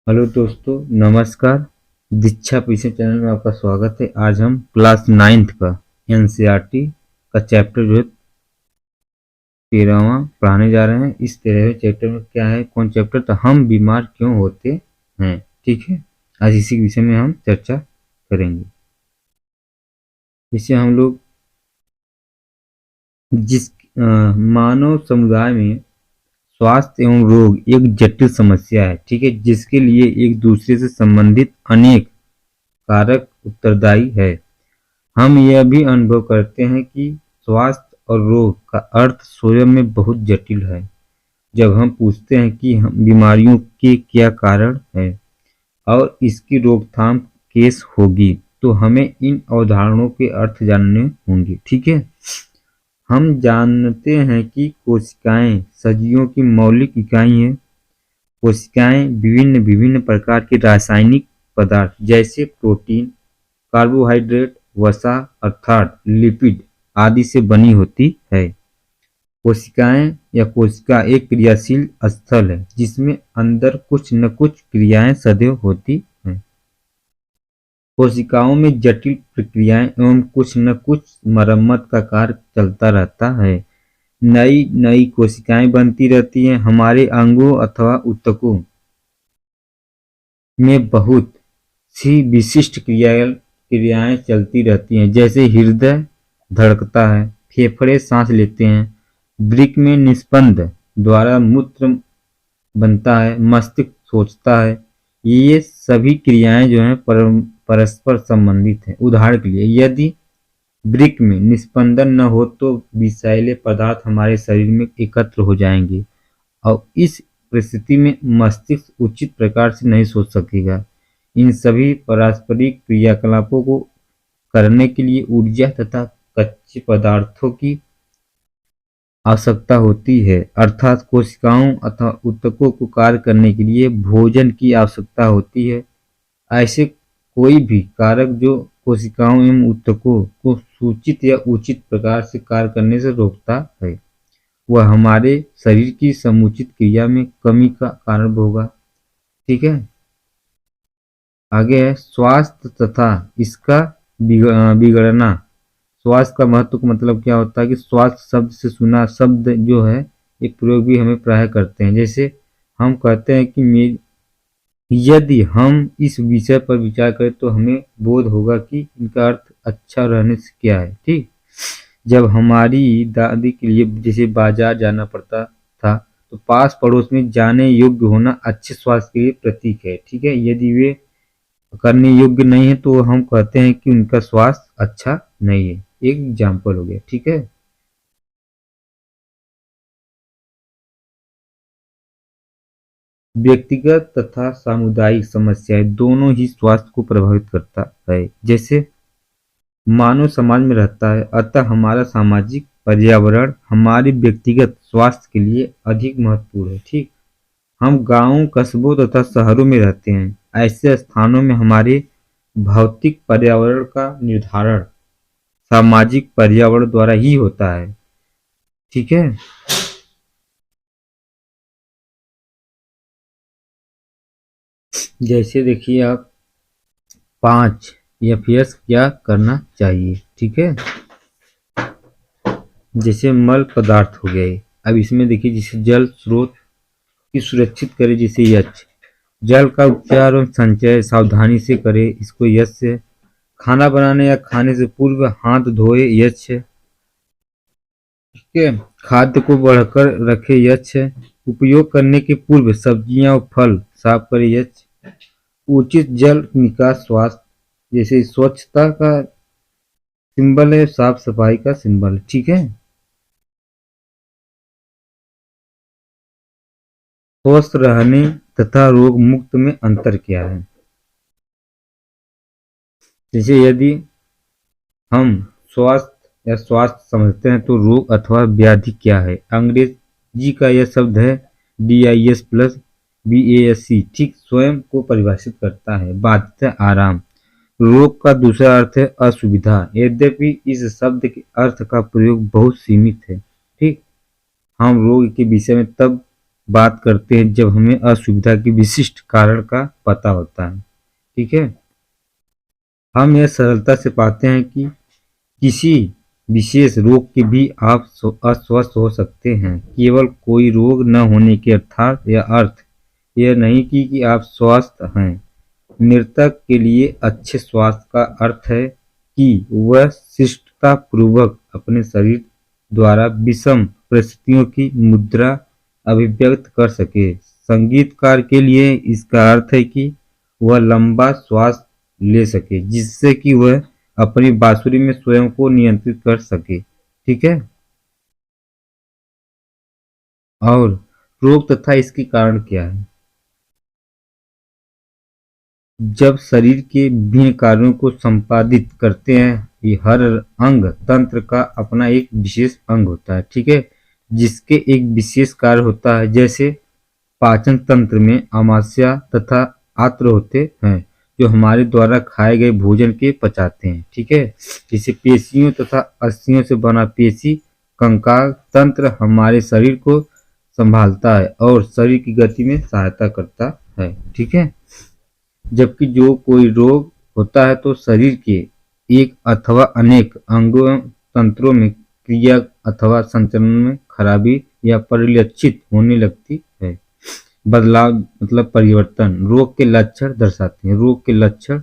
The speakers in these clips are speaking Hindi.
हेलो दोस्तों, नमस्कार। दीक्षा पीछे चैनल में आपका स्वागत है। आज हम क्लास 9th का एनसीईआरटी का चैप्टर जो है 13वां पढ़ाने जा रहे हैं। इस 13वें चैप्टर में क्या है, कौन चैप्टर, तो हम बीमार क्यों होते हैं। ठीक है, आज इसी विषय में हम चर्चा करेंगे। जिससे हम लोग जिस मानव समुदाय में स्वास्थ्य एवं रोग एक जटिल समस्या है, ठीक है, जिसके लिए एक दूसरे से संबंधित अनेक कारक उत्तरदायी है। हम यह भी अनुभव करते हैं कि स्वास्थ्य और रोग का अर्थ स्वयं में बहुत जटिल है। जब हम पूछते हैं कि हम बीमारियों के क्या कारण हैं और इसकी रोकथाम कैसे होगी, तो हमें इन अवधारणाओं के अर्थ जानने होंगे। ठीक है, हम जानते हैं कि कोशिकाएं सजीवों की मौलिक इकाई हैं। कोशिकाएं विभिन्न विभिन्न प्रकार के रासायनिक पदार्थ जैसे प्रोटीन, कार्बोहाइड्रेट, वसा अर्थात लिपिड आदि से बनी होती है। कोशिकाएं या कोशिका एक क्रियाशील स्थल है जिसमें अंदर कुछ न कुछ क्रियाएं सदैव होती हैं। कोशिकाओं में जटिल प्रक्रियाएं एवं कुछ न कुछ मरम्मत का कार्य चलता रहता है। नई नई कोशिकाएं बनती रहती हैं। हमारे अंगों अथवा ऊतकों में बहुत सी विशिष्ट क्रियाएं चलती रहती हैं, जैसे हृदय धड़कता है, फेफड़े सांस लेते हैं, वृक्क में निस्पंद द्वारा मूत्र बनता है, मस्तिष्क सोचता है। ये सभी क्रियाएं जो हैं परस्पर संबंधित हैं। उदाहरण के लिए यदि वृक्क में निस्पंदन न हो तो विषैले पदार्थ हमारे शरीर में एकत्र हो जाएंगे और इस परिस्थिति में मस्तिष्क उचित प्रकार से नहीं सोच सकेगा। इन सभी पारस्परिक क्रियाकलापों को करने के लिए ऊर्जा तथा कच्चे पदार्थों की आवश्यकता होती है, अर्थात कोशिकाओं अथवा ऊतकों को कार्य करने के लिए भोजन की आवश्यकता होती है। ऐसे कोई भी कारक जो कोशिकाओं एवं ऊतकों को सूचित या उचित प्रकार से कार्य करने से रोकता है, वह हमारे शरीर की समुचित क्रिया में कमी का कारण होगा। ठीक है, आगे है स्वास्थ्य तथा इसका बिगड़ना। स्वास्थ्य का महत्व का मतलब क्या होता है कि स्वास्थ्य शब्द से सुना शब्द जो है एक प्रयोग भी हमें प्राय करते हैं। जैसे हम कहते हैं कि यदि हम इस विषय पर विचार करें तो हमें बोध होगा कि इनका अर्थ अच्छा रहने से क्या है। ठीक, जब हमारी दादी के लिए जैसे बाजार जाना पड़ता था तो पास पड़ोस में जाने योग्य होना अच्छे स्वास्थ्य के लिए प्रतीक है। ठीक है, यदि वे करने योग्य नहीं है तो हम कहते हैं कि उनका स्वास्थ्य अच्छा नहीं है। एक एग्जाम्पल हो गया। ठीक है, व्यक्तिगत तथा सामुदायिक समस्याएं दोनों ही स्वास्थ्य को प्रभावित करता है। जैसे मानव समाज में रहता है, अतः हमारा सामाजिक पर्यावरण हमारे व्यक्तिगत स्वास्थ्य के लिए अधिक महत्वपूर्ण है। ठीक, हम गांवों, कस्बों तथा शहरों में रहते हैं। ऐसे स्थानों में हमारे भौतिक पर्यावरण का निर्धारण सामाजिक पर्यावरण द्वारा ही होता है। ठीक है, जैसे देखिए आप 5 एफएस क्या करना चाहिए। ठीक है, जैसे मल पदार्थ हो गए। अब इसमें देखिए जैसे जल स्रोत की सुरक्षित करें, जैसे यच जल का उपचार और संचय सावधानी से करें, इसको यच से। खाना बनाने या खाने से पूर्व हाथ धोए, यच है। ठीक है, खाद्य को बढ़कर रखे, यच है। उपयोग करने के पूर्व सब्जियां और फल साफ करें, यच। उचित जल निकास स्वास्थ्य, जैसे स्वच्छता का सिंबल है, साफ सफाई का सिंबल। ठीक है, स्वस्थ रहने तथा रोग मुक्त में अंतर क्या है। जैसे यदि हम स्वास्थ्य या स्वास्थ्य समझते हैं तो रोग अथवा व्याधि क्या है। अंग्रेजी का यह शब्द है DIS प्लस BASC। ठीक, स्वयं को परिभाषित करता है, बाध्यता, आराम। रोग का दूसरा अर्थ है असुविधा, यद्यपि इस शब्द के अर्थ का प्रयोग बहुत सीमित है। ठीक, हम रोग के विषय में तब बात करते हैं जब हमें असुविधा के विशिष्ट कारण का पता होता है। ठीक है, हम यह सरलता से पाते हैं कि किसी विशेष रोग के भी आप अस्वस्थ हो सकते हैं। केवल कोई रोग न होने के अर्थात या अर्थ यह नहीं कि आप स्वस्थ हैं। मृतक के लिए अच्छे स्वास्थ्य का अर्थ है कि वह शिष्टता पूर्वक अपने शरीर द्वारा विषम परिस्थितियों की मुद्रा अभिव्यक्त कर सके। संगीतकार के लिए इसका अर्थ है कि वह लंबा श्वास ले सके जिससे कि वह अपनी बांसुरी में स्वयं को नियंत्रित कर सके। ठीक है, और रोग तथा इसके कारण क्या है। जब शरीर के विभिन्न कार्यों को संपादित करते हैं, ये हर अंग तंत्र का अपना एक विशेष अंग होता है। ठीक है, जिसके एक विशेष कार्य होता है। जैसे पाचन तंत्र में अमाशय तथा आंत्र होते हैं जो हमारे द्वारा खाए गए भोजन के पचाते हैं। ठीक है, जैसे पेशियों तथा अस्थियों से बना पेशी कंकाल तंत्र हमारे शरीर को संभालता है और शरीर की गति में सहायता करता है। ठीक है, जबकि जो कोई रोग होता है तो शरीर के एक अथवा अनेक अंगों तंत्रों में क्रिया अथवा संचरण में खराबी या परिलक्षित होने लगती है। बदलाव मतलब परिवर्तन रोग के लक्षण दर्शाते हैं। रोग के लक्षण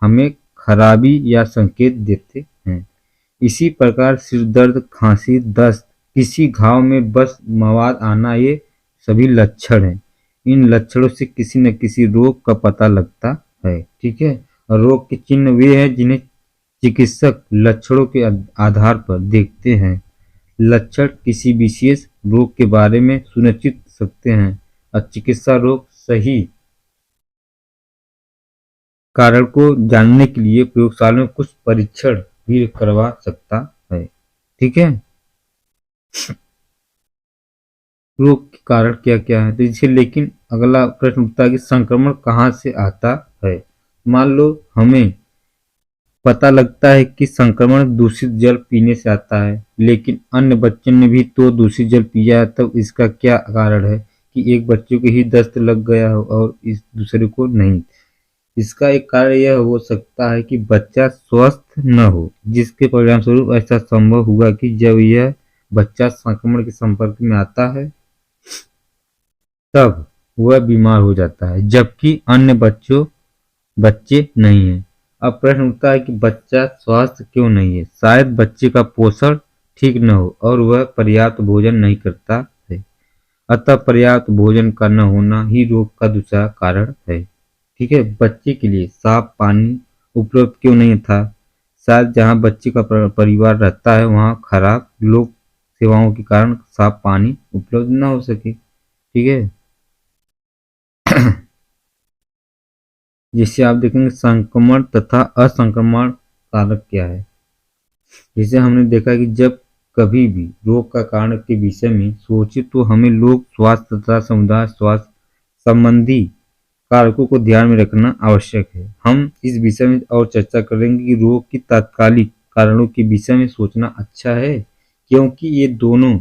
हमें खराबी या संकेत देते हैं। इसी प्रकार सिर दर्द, खांसी, दस्त, किसी घाव में बस मवाद आना, ये सभी लक्षण हैं। इन लक्षणों से किसी न किसी रोग का पता लगता है। ठीक है, और रोग के चिन्ह वे हैं जिन्हें चिकित्सक लक्षणों के आधार पर देखते हैं। लक्षण किसी विशेष रोग के बारे में सुनिश्चित सकते हैं और चिकित्सा रोग सही कारण को जानने के लिए प्रयोगशाला में कुछ परीक्षण भी करवा सकता है। ठीक है, रोग के कारण क्या क्या है तो इसे, लेकिन अगला प्रश्न उठता है कि संक्रमण कहाँ से आता है। मान लो हमें पता लगता है कि संक्रमण दूषित जल पीने से आता है, लेकिन अन्य बच्चों ने भी तो दूषित जल पिया है, तब इसका क्या कारण है कि एक बच्चे को ही दस्त लग गया हो और इस दूसरे को नहीं। इसका एक कारण यह हो सकता है कि बच्चा स्वस्थ न हो, जिसके परिणामस्वरूप ऐसा संभव हुआ कि जब यह बच्चा संक्रमण के संपर्क में आता है तब वह बीमार हो जाता है, जबकि अन्य बच्चे नहीं हैं। अब प्रश्न उठता है कि बच्चा स्वस्थ क्यों नहीं है। शायद बच्चे का पोषण ठीक न हो और वह पर्याप्त भोजन नहीं करता है। अतः पर्याप्त भोजन का न होना ही रोग का दूसरा कारण है। ठीक है, बच्चे के लिए साफ पानी उपलब्ध क्यों नहीं था। शायद जहाँ बच्चे का परिवार रहता है वहाँ खराब लोक सेवाओं के कारण साफ पानी उपलब्ध न हो सके। ठीक है, जिससे आप देखेंगे संक्रमण तथा असंक्रमण कारक क्या है। जैसे हमने देखा कि जब कभी भी रोग का कारण के विषय में सोचे तो हमें लोक स्वास्थ्य तथा समुदाय स्वास्थ्य संबंधी कारकों को ध्यान में रखना आवश्यक है। हम इस विषय में और चर्चा करेंगे कि रोग की तात्कालिक कारणों के विषय में सोचना अच्छा है, क्योंकि ये दोनों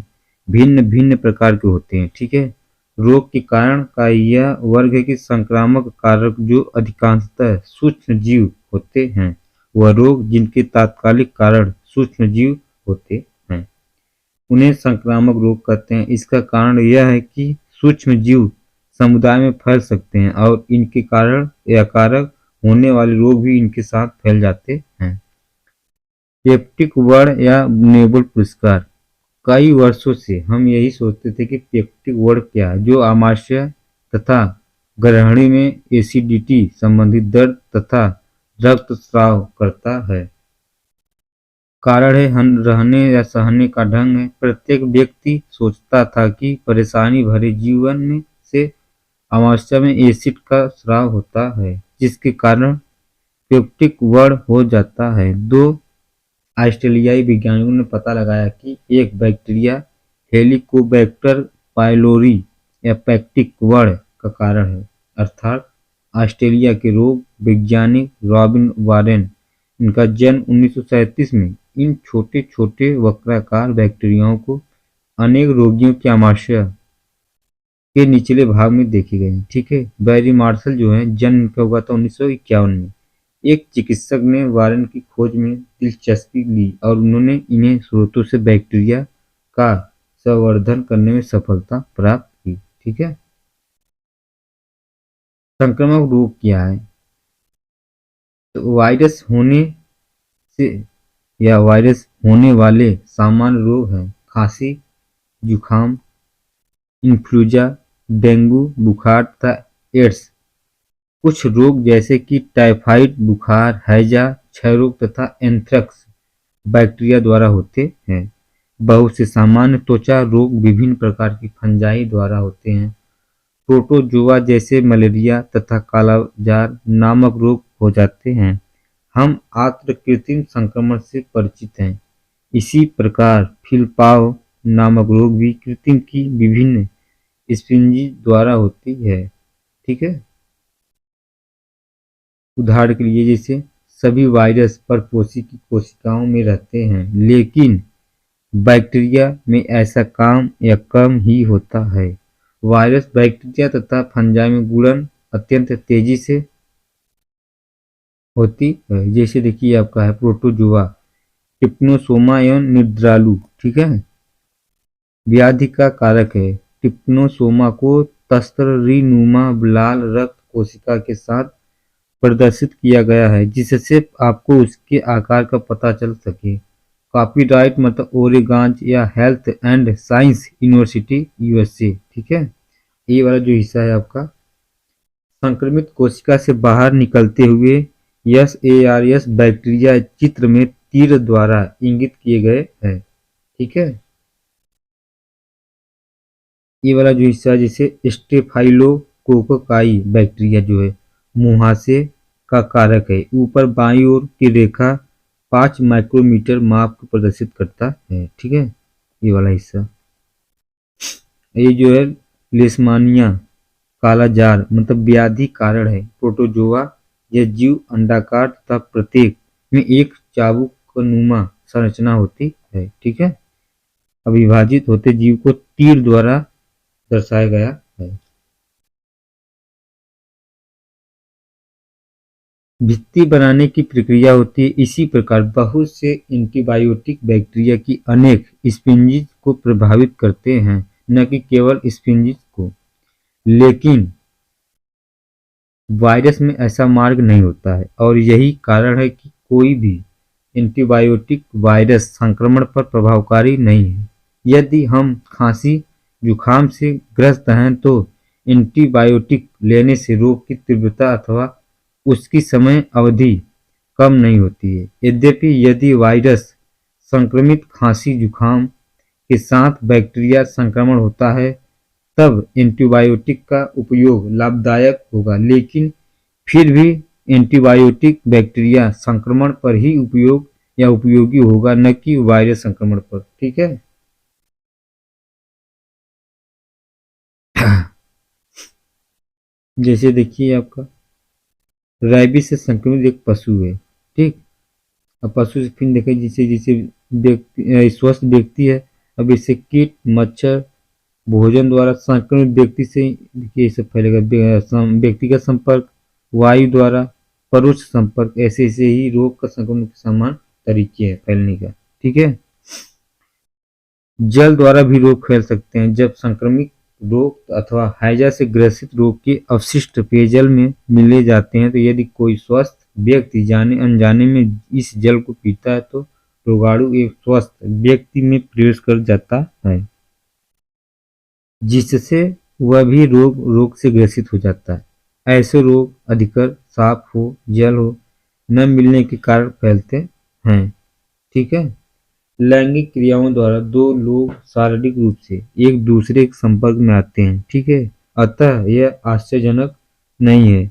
भिन्न भिन्न प्रकार के होते हैं। ठीक है, रोग के कारण का यह वर्ग है कि संक्रामक कारक जो अधिकांशतः सूक्ष्म जीव होते हैं, वह रोग जिनके तात्कालिक कारण सूक्ष्म जीव होते हैं उन्हें संक्रामक रोग कहते हैं। इसका कारण यह है कि सूक्ष्म जीव समुदाय में फैल सकते हैं और इनके कारण या कारक होने वाले रोग भी इनके साथ फैल जाते हैं। पेप्टिक वर्ड या नोबेल पुरस्कार। कई वर्षों से हम यही सोचते थे कि पेप्टिक वर्ड क्या है, जो आमाशय तथा ग्रहणी में एसिडिटी संबंधित दर्द तथा रक्तस्राव करता है। कारण है रहने या सहने का ढंग है। प्रत्येक व्यक्ति सोचता था कि परेशानी भरे जीवन में से अमाशय में एसिड का स्राव होता है, जिसके कारण पेप्टिक वर्ड हो जाता है। दो ऑस्ट्रेलियाई वैज्ञानिकों ने पता लगाया कि एक बैक्टीरिया हेलिकोबैक्टर पाइलोरी या पेप्टिक वर्ड का कारण है। अर्थात ऑस्ट्रेलिया के रोग वैज्ञानिक रॉबिन वारेन, इनका जन्म 1937 में इन छोटे छोटे वक्राकार बैक्टीरियाओं को अनेक रोगियों के आमाशय के निचले भाग में देखे गए हैं। ठीक है, बैरी मार्शल जो है जन्म इनका हुआ था 1951 में। एक चिकित्सक ने वायरन की खोज में दिलचस्पी ली और उन्होंने इन्हें स्रोतों से बैक्टीरिया का संवर्धन करने में सफलता प्राप्त की। ठीक है, संक्रामक रोग क्या है? तो वायरस होने से या वायरस होने वाले सामान्य रोग हैं खांसी, जुखाम, इन्फ्लुएंजा, डेंगू बुखार तथा एड्स। कुछ रोग जैसे कि टाइफाइड बुखार, हैजा, क्षय रोग तथा एंथ्रेक्स बैक्टीरिया द्वारा होते हैं। बहुत से सामान्य त्वचा रोग विभिन्न प्रकार की फंजाई द्वारा होते हैं। प्रोटोजोआ जैसे मलेरिया तथा कालाजार नामक रोग हो जाते हैं। हम आंत्र कृत्रिम संक्रमण से परिचित हैं। इसी प्रकार फिलपाव नामक रोग भी कृत्रिम की विभिन्न स्पीशीज द्वारा होती है। ठीक है, उदाहरण के लिए जैसे सभी वायरस परपोषी की कोशिकाओं में रहते हैं, लेकिन बैक्टीरिया में ऐसा काम या कम ही होता है। वायरस बैक्टीरिया तथा फंजाई में गुणन अत्यंत तेजी से होती है। जैसे देखिए आपका है प्रोटोजोआ, टिप्नोसोमा एवं निद्रालु। ठीक है, व्याधि का कारक है। टिप्नोसोमा को तस्तरीनुमा लाल रक्त कोशिका के साथ प्रदर्शित किया गया है जिससे आपको उसके आकार का पता चल सके। कॉपीराइट मतलब ओरेगॉन या health and science university USA. ठीक है, ये वाला जो हिस्सा है आपका संक्रमित कोशिका से बाहर निकलते हुए SARS बैक्टीरिया चित्र में तीर द्वारा इंगित किए गए हैं। ठीक है, ये वाला जो हिस्सा जैसे स्टेफाइलोकोकाई बैक्टीरिया जो है मुहासे का कारक है। ऊपर बाईं ओर की रेखा 5 माइक्रोमीटर माप को प्रदर्शित करता है। ठीक है, ये वाला हिस्सा ये जो है लेशमानिया काला जार मतलब व्याधि कारण है। प्रोटोजोआ यह जीव अंडाकार तथा प्रत्येक में एक चाबुकनुमा संरचना होती है। ठीक है, अविभाजित होते जीव को तीर द्वारा दर्शाया गया है। भित्ति बनाने की प्रक्रिया होती है। इसी प्रकार बहुत से एंटीबायोटिक बैक्टीरिया की अनेक स्पीशीज को प्रभावित करते हैं, न कि केवल स्पीशीज को। लेकिन वायरस में ऐसा मार्ग नहीं होता है और यही कारण है कि कोई भी एंटीबायोटिक वायरस संक्रमण पर प्रभावकारी नहीं है। यदि हम खांसी जुखाम से ग्रस्त हैं तो एंटीबायोटिक लेने से रोग की तीव्रता अथवा उसकी समय अवधि कम नहीं होती है। यद्यपि यदि वायरस संक्रमित खांसी जुखाम के साथ बैक्टीरिया संक्रमण होता है तब एंटीबायोटिक का उपयोग लाभदायक होगा, लेकिन फिर भी एंटीबायोटिक बैक्टीरिया संक्रमण पर ही उपयोग या उपयोगी होगा, न कि वायरस संक्रमण पर। ठीक है, जैसे देखिए आपका रेबीज से संक्रमित एक पशु है। ठीक, अब पशु से फिर देखें जिसे जिसे व्यक्ति स्वस्थ व्यक्ति है, अब इससे कीट मच्छर भोजन द्वारा संक्रमित व्यक्ति से ये सब फैलेगा। व्यक्तिगत संपर्क, वायु द्वारा, परोक्ष संपर्क, ऐसे ऐसे ही रोग का संक्रमण के समान तरीके हैं फैलने का। ठीक है, जल द्वारा भी रोग फैल सकते हैं। जब संक्रमित रोग अथवा हैजा से ग्रसित रोग के अवशिष्ट पेयजल में मिले जाते हैं तो यदि कोई स्वस्थ व्यक्ति जाने अनजाने में इस जल को पीता है तो रोगाणु एक स्वस्थ व्यक्ति में प्रवेश कर जाता है, जिससे वह भी रोग से ग्रसित हो जाता है। ऐसे रोग अधिकतर साफ हो जल हो न मिलने के कारण फैलते हैं। ठीक है, लैंगिक क्रियाओं द्वारा दो लोग शारीरिक रूप से एक दूसरे के संपर्क में आते हैं। ठीक है, अतः यह आश्चर्यजनक नहीं है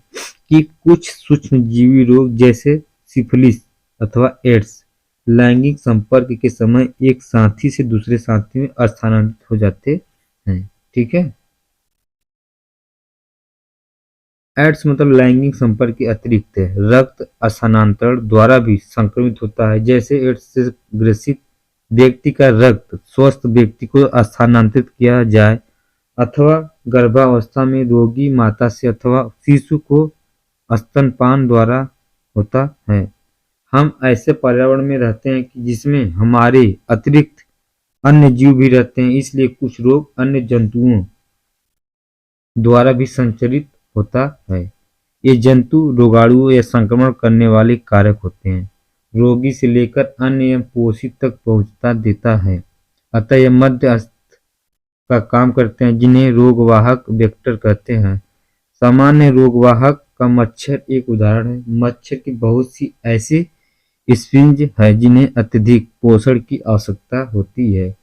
कि कुछ सूक्ष्मजीवी रोग जैसे सिफिलिस अथवा एड्स लैंगिक संपर्क के समय एक साथी से दूसरे साथी में स्थानांतरित हो जाते हैं। ठीक है, एड्स मतलब लैंगिक संपर्क के अतिरिक्त रक्त स्थानांतरण द्वारा भी संक्रमित होता है। जैसे एड्स से ग्रसित व्यक्ति का रक्त स्वस्थ व्यक्ति को स्थानांतरित किया जाए अथवा गर्भावस्था में रोगी माता से अथवा शिशु को स्तनपान द्वारा होता है। हम ऐसे पर्यावरण में रहते हैं कि जिसमें हमारे अतिरिक्त अन्य जीव भी रहते हैं, इसलिए कुछ रोग अन्य जंतुओं द्वारा भी संचरित होता है। ये जंतु रोगाणुओं या संक्रमण करने वाले कारक होते हैं। रोगी से लेकर अन्य एवं पोषित तक पहुंचता देता है। अतः यह मध्यस्थ का काम करते हैं, जिन्हें रोगवाहक वेक्टर कहते हैं। सामान्य रोगवाहक का मच्छर एक उदाहरण है। मच्छर की बहुत सी ऐसी स्पीशीज है जिन्हें अत्यधिक पोषण की आवश्यकता होती है,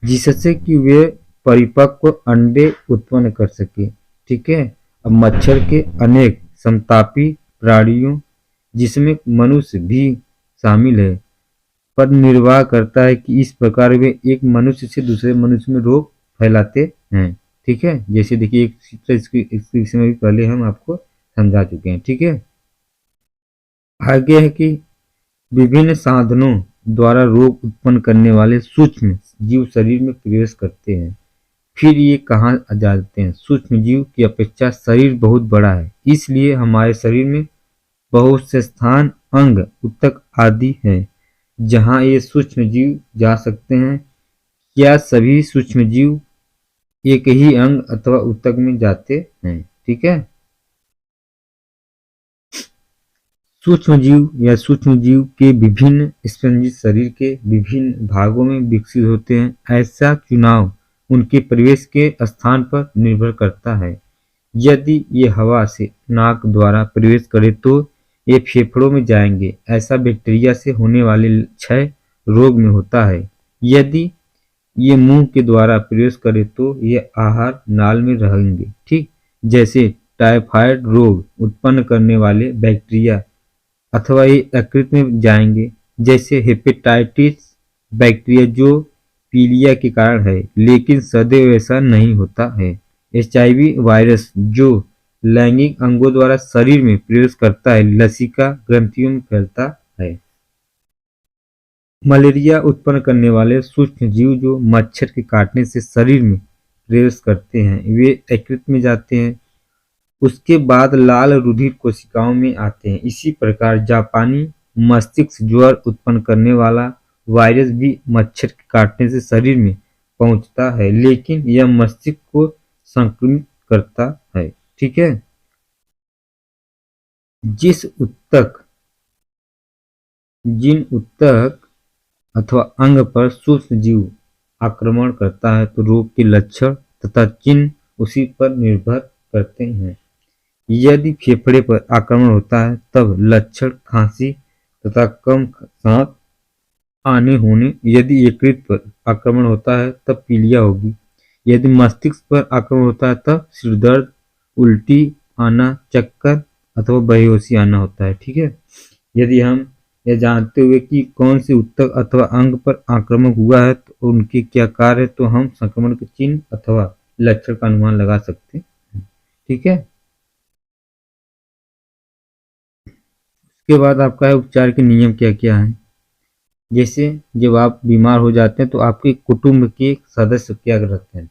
जिससे कि वे परिपक्व अंडे उत्पन्न कर सके। ठीक है। अब मच्छर के अनेक समतापी प्राणियों, जिसमें मनुष्य भी शामिल है, पर निर्वाह करता है कि इस प्रकार वे एक मनुष्य से दूसरे मनुष्य में रोग फैलाते हैं। ठीक है। जैसे देखिए एक चित्र इसके विषय में भी पहले हम आपको समझा चुके हैं। ठीक है। आगे है कि विभिन्न साधनों द्वारा रोग उत्पन्न करने वाले सूक्ष्म जीव शरीर में प्रवेश करते हैं। फिर ये कहाँ जाते हैं? सूक्ष्म जीव की अपेक्षा शरीर बहुत बड़ा है, इसलिए हमारे शरीर में बहुत से स्थान, अंग, ऊतक आदि हैं जहाँ ये सूक्ष्म जीव जा सकते हैं। क्या सभी सूक्ष्म जीव एक ही अंग अथवा ऊतक में जाते हैं? ठीक है। सूक्ष्म जीव या सूक्ष्म जीव के विभिन्न स्पंजित शरीर के विभिन्न भागों में विकसित होते हैं। ऐसा चुनाव उनके प्रवेश के स्थान पर निर्भर करता है। यदि ये हवा से नाक द्वारा प्रवेश करें तो ये फेफड़ों में जाएंगे। ऐसा बैक्टीरिया से होने वाले क्षय रोग में होता है। यदि ये मुंह के द्वारा प्रवेश करें तो ये आहार नाल में रहेंगे। ठीक, जैसे टाइफाइड रोग उत्पन्न करने वाले बैक्टीरिया, अथवा ये यकृत में जाएंगे, जैसे हेपेटाइटिस बैक्टीरिया जो पीलिया के कारण है, लेकिन सदैव ऐसा नहीं होता है। HIV वायरस जो लैंगिक अंगों द्वारा शरीर में प्रवेश करता है, लसिका ग्रंथियों में फैलता है। मलेरिया उत्पन्न करने वाले सूक्ष्म जीव जो मच्छर के काटने से शरीर में प्रवेश करते हैं, वे यकृत में जाते हैं, उसके बाद लाल रुधिर कोशिकाओं में आते हैं। इसी प्रकार जापानी मस्तिष्क ज्वर उत्पन्न करने वाला वायरस भी मच्छर के काटने से शरीर में पहुंचता है, लेकिन यह मस्तिष्क को संक्रमित करता है। ठीक है। जिन ऊतक अथवा अंग पर सूक्ष्म जीव आक्रमण करता है तो रोग के लक्षण तथा चिन्ह उसी पर निर्भर करते हैं। यदि फेफड़े पर आक्रमण होता है तब लक्षण खांसी तथा कम सांस आने होने। यदि यकृत पर आक्रमण होता है तब पीलिया होगी। यदि मस्तिष्क पर आक्रमण होता है तब सिरदर्द, उल्टी आना, चक्कर अथवा बेहोशी आना होता है। ठीक है। यदि हम यह जानते हुए कि कौन से ऊतक अथवा अंग पर आक्रमण हुआ है तो उनके क्या कार्य है, तो हम संक्रमण के चिन्ह अथवा लक्षण का अनुमान लगा सकते हैं। ठीक है। उसके बाद आपका है उपचार के नियम क्या क्या है। जैसे जब आप बीमार हो जाते हैं तो आपके कुटुंब के सदस्य क्या करते हैं?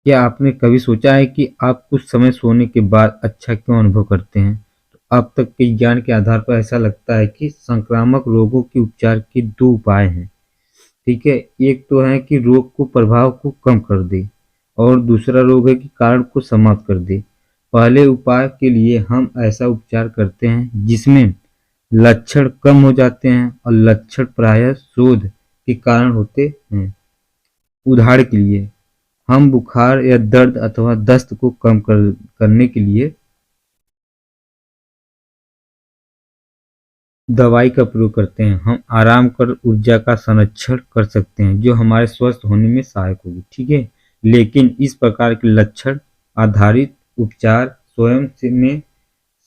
क्या आपने कभी सोचा है कि आप कुछ समय सोने के बाद अच्छा क्यों अनुभव करते हैं? तो अब तक के ज्ञान के आधार पर ऐसा लगता है कि संक्रामक रोगों के उपचार के दो उपाय हैं। ठीक है। एक तो है कि रोग को प्रभाव को कम कर दे, और दूसरा रोग है कि कारण को समाप्त कर दे। पहले उपाय के लिए हम ऐसा उपचार करते हैं जिसमें लक्षण कम हो जाते हैं और लक्षण प्रायः शोध के कारण होते हैं। उदाहरण के लिए हम बुखार या दर्द अथवा दस्त को कम करने के लिए दवाई का प्रयोग करते हैं। हम आराम कर ऊर्जा का संरक्षण कर सकते हैं जो हमारे स्वस्थ होने में सहायक होगी। ठीक है। लेकिन इस प्रकार के लक्षण आधारित उपचार स्वयं से में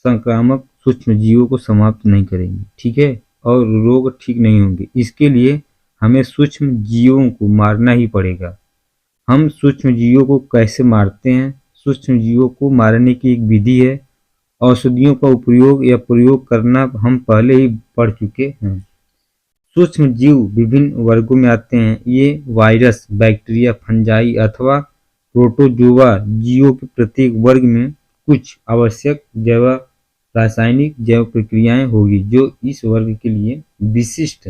संक्रामक सूक्ष्म जीवों को समाप्त नहीं करेंगे। ठीक है। और रोग ठीक नहीं होंगे। इसके लिए हमें सूक्ष्म जीवों को मारना ही पड़ेगा। हम सूक्ष्म जीवों को कैसे मारते हैं? सूक्ष्म जीवों को मारने की एक विधि है। औषधियों का उपयोग या प्रयोग करना हम पहले ही पढ़ चुके हैं। सूक्ष्म जीव विभिन्न वर्गों में आते हैं। ये वायरस, बैक्टीरिया, फंजाई अथवा प्रोटोजोआ जीवों के प्रत्येक वर्ग में कुछ आवश्यक जैव रासायनिक जैव प्रक्रियाएं होगी जो इस वर्ग के लिए विशिष्ट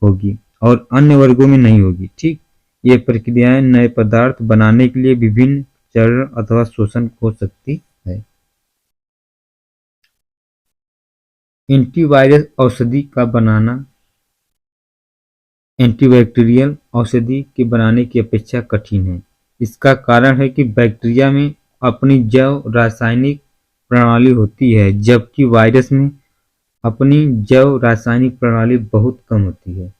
होगी और अन्य वर्गों में नहीं होगी। ठीक, ये प्रक्रियाएं नए पदार्थ बनाने के लिए विभिन्न चरण अथवा शोषण हो सकती है। एंटीवायरस औषधि का बनाना एंटीबैक्टीरियल औषधि के बनाने की अपेक्षा कठिन है। इसका कारण है कि बैक्टीरिया में अपनी जैव रासायनिक प्रणाली होती है, जबकि वायरस में अपनी जैव रासायनिक प्रणाली बहुत कम होती है।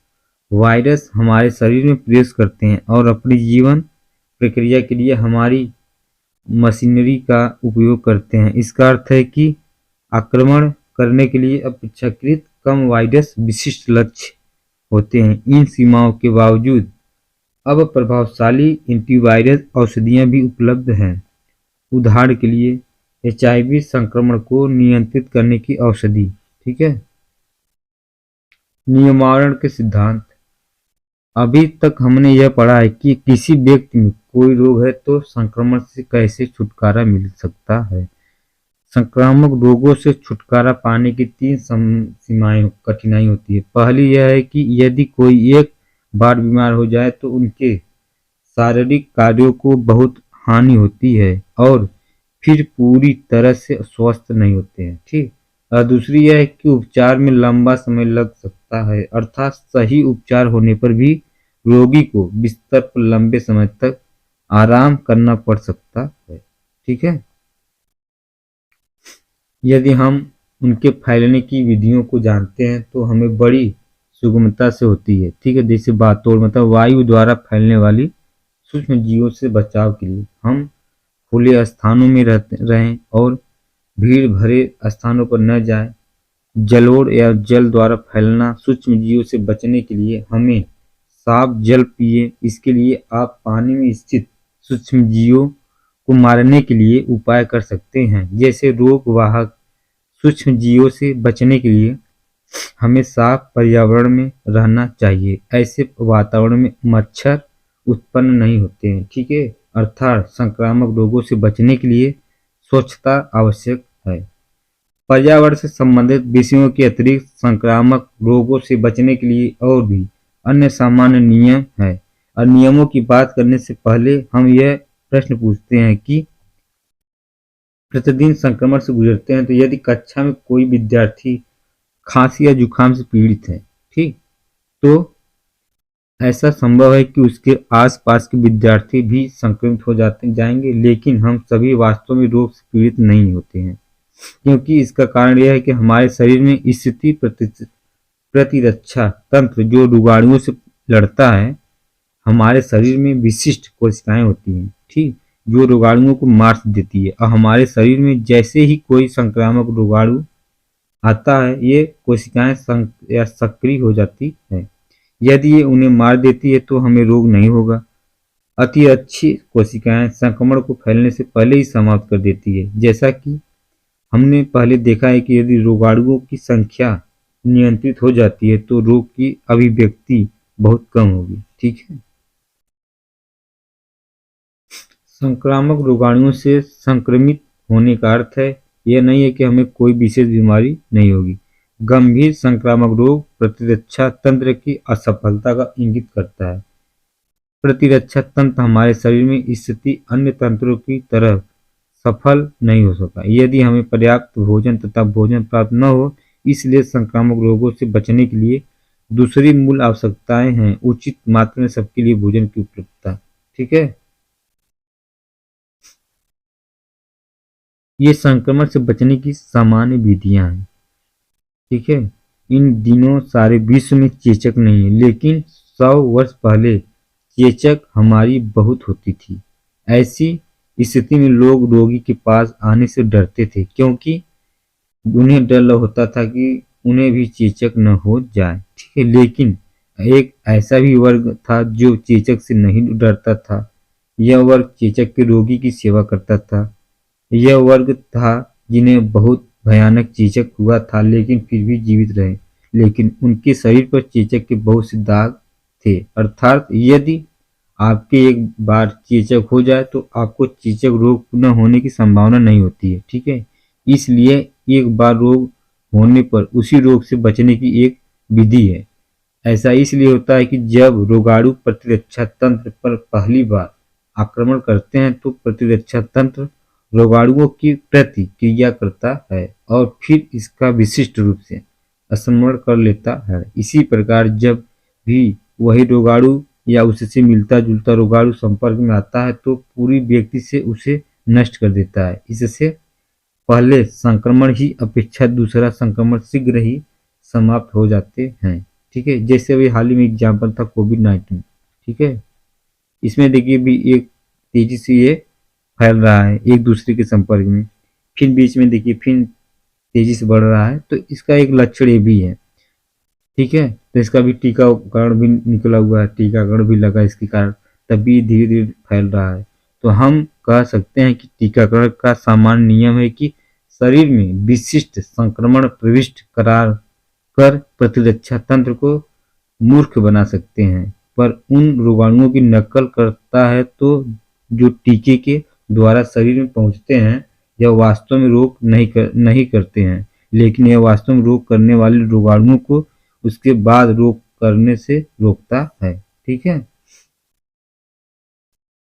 वायरस हमारे शरीर में प्रवेश करते हैं और अपनी जीवन प्रक्रिया के लिए हमारी मशीनरी का उपयोग करते हैं। इसका अर्थ है कि आक्रमण करने के लिए अपेक्षाकृत कम वायरस विशिष्ट लक्ष्य होते हैं। इन सीमाओं के बावजूद अब प्रभावशाली एंटीवायरस औषधियां भी उपलब्ध हैं। उदाहरण के लिए HIV संक्रमण को नियंत्रित करने की औषधि। ठीक है। नियमावरण के सिद्धांत। अभी तक हमने यह पढ़ा है कि किसी व्यक्ति में कोई रोग है तो संक्रमण से कैसे छुटकारा मिल सकता है। संक्रामक रोगों से छुटकारा पाने की 3 सीमाएं कठिनाई होती है। पहली यह है कि यदि कोई एक बार बीमार हो जाए तो उनके शारीरिक कार्यों को बहुत हानि होती है और फिर पूरी तरह से स्वस्थ नहीं होते हैं। ठीक। और दूसरी यह है कि उपचार में लंबा समय लग सकता है, अर्थात सही उपचार होने पर भी रोगी को बिस्तर पर लंबे समय तक आराम करना पड़ सकता है। ठीक है। यदि हम उनके फैलने की विधियों को जानते हैं तो हमें बड़ी सुगमता से होती है। ठीक है। जैसे बातोड़ मतलब वायु द्वारा फैलने वाली सूक्ष्म जीवों से बचाव के लिए हम खुले स्थानों में रहें और भीड़ भरे स्थानों पर न जाएं। जलोढ़ या जल द्वारा फैलना सूक्ष्म जीवों से बचने के लिए हमें साफ जल पिए। इसके लिए आप पानी में स्थित सूक्ष्म जीवों को मारने के लिए उपाय कर सकते हैं। जैसे रोग वाहक सूक्ष्म जीवों से बचने के लिए हमें साफ पर्यावरण में रहना चाहिए। ऐसे वातावरण में मच्छर उत्पन्न नहीं होते हैं। ठीक है। अर्थात संक्रामक रोगों से बचने के लिए स्वच्छता आवश्यक है। पर्यावरण से संबंधित विषयों के अतिरिक्त संक्रामक रोगों से बचने के लिए और भी अन्य सामान्य नियम हैं। और नियमों की बात करने से पहले हम यह प्रश्न पूछते हैं कि प्रतिदिन संक्रमण से गुजरते हैं तो यदि कक्षा में कोई विद्यार्थी खांसी या जुकाम से पीड़ित है, ठीक, तो ऐसा संभव है कि उसके आसपास के विद्यार्थी भी संक्रमित हो जाएंगे, लेकिन हम सभी वास्तव में रोग से पीड़ित नहीं होते हैं, क्योंकि इसका कारण यह है कि हमारे शरीर में स्थिति प्रतिरक्षा तंत्र जो रोगाणुओं से लड़ता है, हमारे शरीर में विशिष्ट कोशिकाएं होती हैं, ठीक, जो रोगाणुओं को मार देती है। और हमारे शरीर में जैसे ही कोई संक्रामक रोगाणु आता है, ये कोशिकाएं सक्रिय हो जाती है। यदि ये उन्हें मार देती है तो हमें रोग नहीं होगा। अति अच्छी कोशिकाएं संक्रमण को फैलने से पहले ही समाप्त कर देती है। जैसा कि हमने पहले देखा है कि यदि रोगाणुओं की संख्या नियंत्रित हो जाती है तो रोग की अभिव्यक्ति बहुत कम होगी। ठीक है। संक्रामक रोगाणुओं से संक्रमित होने का अर्थ है यह नहीं है कि हमें कोई विशेष बीमारी नहीं होगी। गंभीर संक्रामक रोग प्रतिरक्षा तंत्र की असफलता का इंगित करता है। प्रतिरक्षा तंत्र हमारे शरीर में स्थिति अन्य तंत्रों की तरह सफल नहीं हो सका यदि हमें पर्याप्त भोजन तथा भोजन प्राप्त न हो। इसलिए संक्रामक रोगों से बचने के लिए दूसरी मूल आवश्यकताएं हैं। उचित मात्रा में सबके लिए भोजन की उपलब्धता। ठीक है। ये संक्रमण से बचने की सामान्य विधियां हैं। ठीक है। इन दिनों सारे विश्व में चेचक नहीं है, लेकिन 100 वर्ष पहले चेचक हमारी बहुत होती थी। ऐसी स्थिति में लोग रोगी के पास आने से डरते थे, क्योंकि उन्हें डर होता था कि उन्हें भी चेचक न हो जाए। ठीक है। लेकिन एक ऐसा भी वर्ग था जो चेचक से नहीं डरता था। यह वर्ग चेचक के रोगी की सेवा करता था। यह वर्ग था जिन्हें बहुत भयानक चेचक हुआ था, लेकिन फिर भी जीवित रहे। लेकिन उनके शरीर पर चेचक के बहुत से दाग थे। अर्थात यदि आपके एक बार चेचक हो जाए तो आपको चेचक रोग न होने की संभावना नहीं होती है, ठीक है। इसलिए एक बार रोग होने पर उसी रोग से बचने की एक विधि है। ऐसा इसलिए होता है कि जब रोगाणु प्रतिरक्षा तंत्र पर पहली बार आक्रमण करते हैं तो प्रतिरक्षा तंत्र रोगाणुओं की प्रतिक्रिया करता है और फिर इसका विशिष्ट रूप से स्मरण कर लेता है। इसी प्रकार जब भी वही रोगाणु या उससे मिलता जुलता रोगाणु संपर्क में आता है तो पूरी व्यक्ति से उसे नष्ट कर देता है। इससे पहले संक्रमण ही अपेक्षा दूसरा संक्रमण शीघ्र ही समाप्त हो जाते हैं, ठीक है। जैसे अभी हाल ही में एग्जाम्पल था कोविड-19, ठीक है। इसमें देखिए भी एक तेजी से ये फैल रहा है एक दूसरे के संपर्क में, फिर बीच में देखिए फिर तेजी से बढ़ रहा है, तो इसका एक लक्षण ये भी है, ठीक है। तो इसका भी टीकाकरण भी निकला हुआ है, टीकाकरण भी लगा इसके कारण, तब भी धीरे धीरे फैल रहा है। तो हम कह सकते हैं कि टीकाकरण का सामान्य नियम है कि शरीर में विशिष्ट संक्रमण प्रविष्ट करार कर प्रतिरक्षा तंत्र को मूर्ख बना सकते हैं, पर उन रोगाणुओं की नकल करता है तो जो टीके के द्वारा शरीर में पहुंचते हैं यह वास्तव में रोग नहीं करते हैं, लेकिन यह वास्तव में रोग करने वाले रोगाणुओं को उसके बाद रोग करने से रोकता है, ठीक है।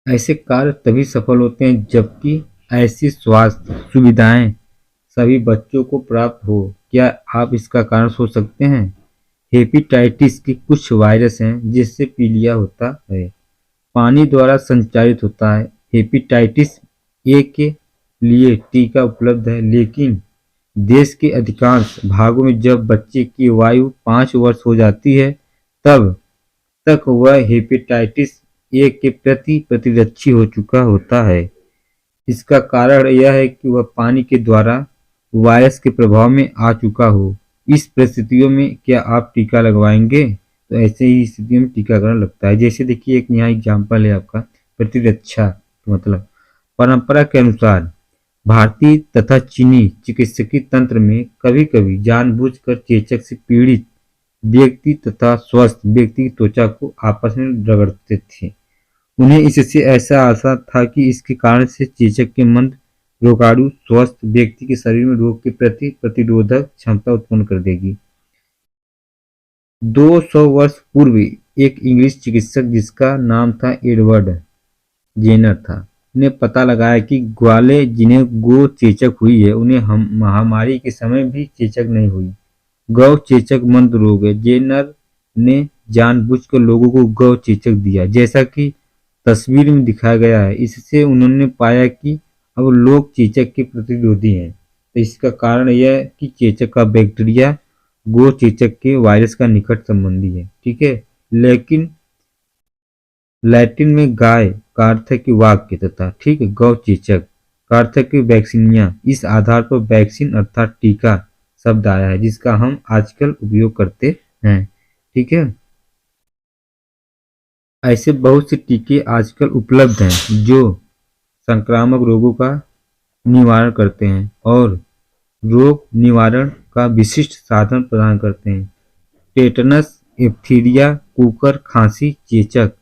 ऐसे कार्य तभी सफल होते हैं जबकि ऐसी स्वास्थ्य सुविधाएं सभी बच्चों को प्राप्त हो। क्या आप इसका कारण सोच सकते हैं? हेपेटाइटिस के कुछ वायरस हैं जिससे पीलिया होता है, पानी द्वारा संचारित होता है। हेपेटाइटिस ए के लिए टीका उपलब्ध है, लेकिन देश के अधिकांश भागों में जब बच्चे की आयु 5 वर्ष हो जाती है तब तक वह हेपेटाइटिस ए के प्रति प्रतिरक्षी हो चुका होता है। इसका कारण यह है कि वह पानी के द्वारा वायरस के प्रभाव में आ चुका हो। इस परिस्थितियों में क्या आप टीका लगवाएंगे? तो ऐसे ही स्थितियों में टीकाकरण लगता है। जैसे देखिए एक यहाँ एग्जाम्पल है आपका प्रतिरक्षा, मतलब परंपरा के अनुसार भारतीय तथा चीनी चिकित्सकीय तंत्र में कभी-कभी जानबूझकर चेचक से पीड़ित व्यक्ति तथा स्वस्थ व्यक्ति की त्वचा को आपस में रगड़ते थे। उन्हें इससे ऐसा आशा था कि इसके कारण से चेचक के मंद रोगाणु स्वस्थ व्यक्ति के शरीर में रोग के प्रति प्रतिरोधक क्षमता उत्पन्न कर देगी। 200 वर्ष पूर्व एक इंग्लिश चिकित्सक जिसका नाम था एडवर्ड जेनर था, ने पता लगाया कि ग्वाले जिन्हें गो चेचक हुई है उन्हें हम महामारी के समय भी चेचक नहीं हुई। गौ चेचक मंद रोग है। जेनर ने जानबूझकर लोगों को गौ चेचक दिया, जैसा कि तस्वीर में दिखाया गया है। इससे उन्होंने पाया कि अब लोग चेचक के प्रतिरोधी हैं। तो इसका कारण यह है कि चेचक का बैक्टीरिया गो चेचक के वायरस का निकट संबंधी है, ठीक है। लेकिन लैटिन में गाय का अर्थ है कि वाक्य तथा, ठीक है, गौ चेचक का अर्थ है कि वैक्सीनिया। इस आधार पर वैक्सीन अर्थात टीका शब्द आया है जिसका हम आजकल उपयोग करते हैं, ठीक है। ऐसे बहुत से टीके आजकल उपलब्ध हैं जो संक्रामक रोगों का निवारण करते हैं और रोग निवारण का विशिष्ट साधन प्रदान करते हैं। टेटनस, डिप्थीरिया, कुकर खांसी, चेचक,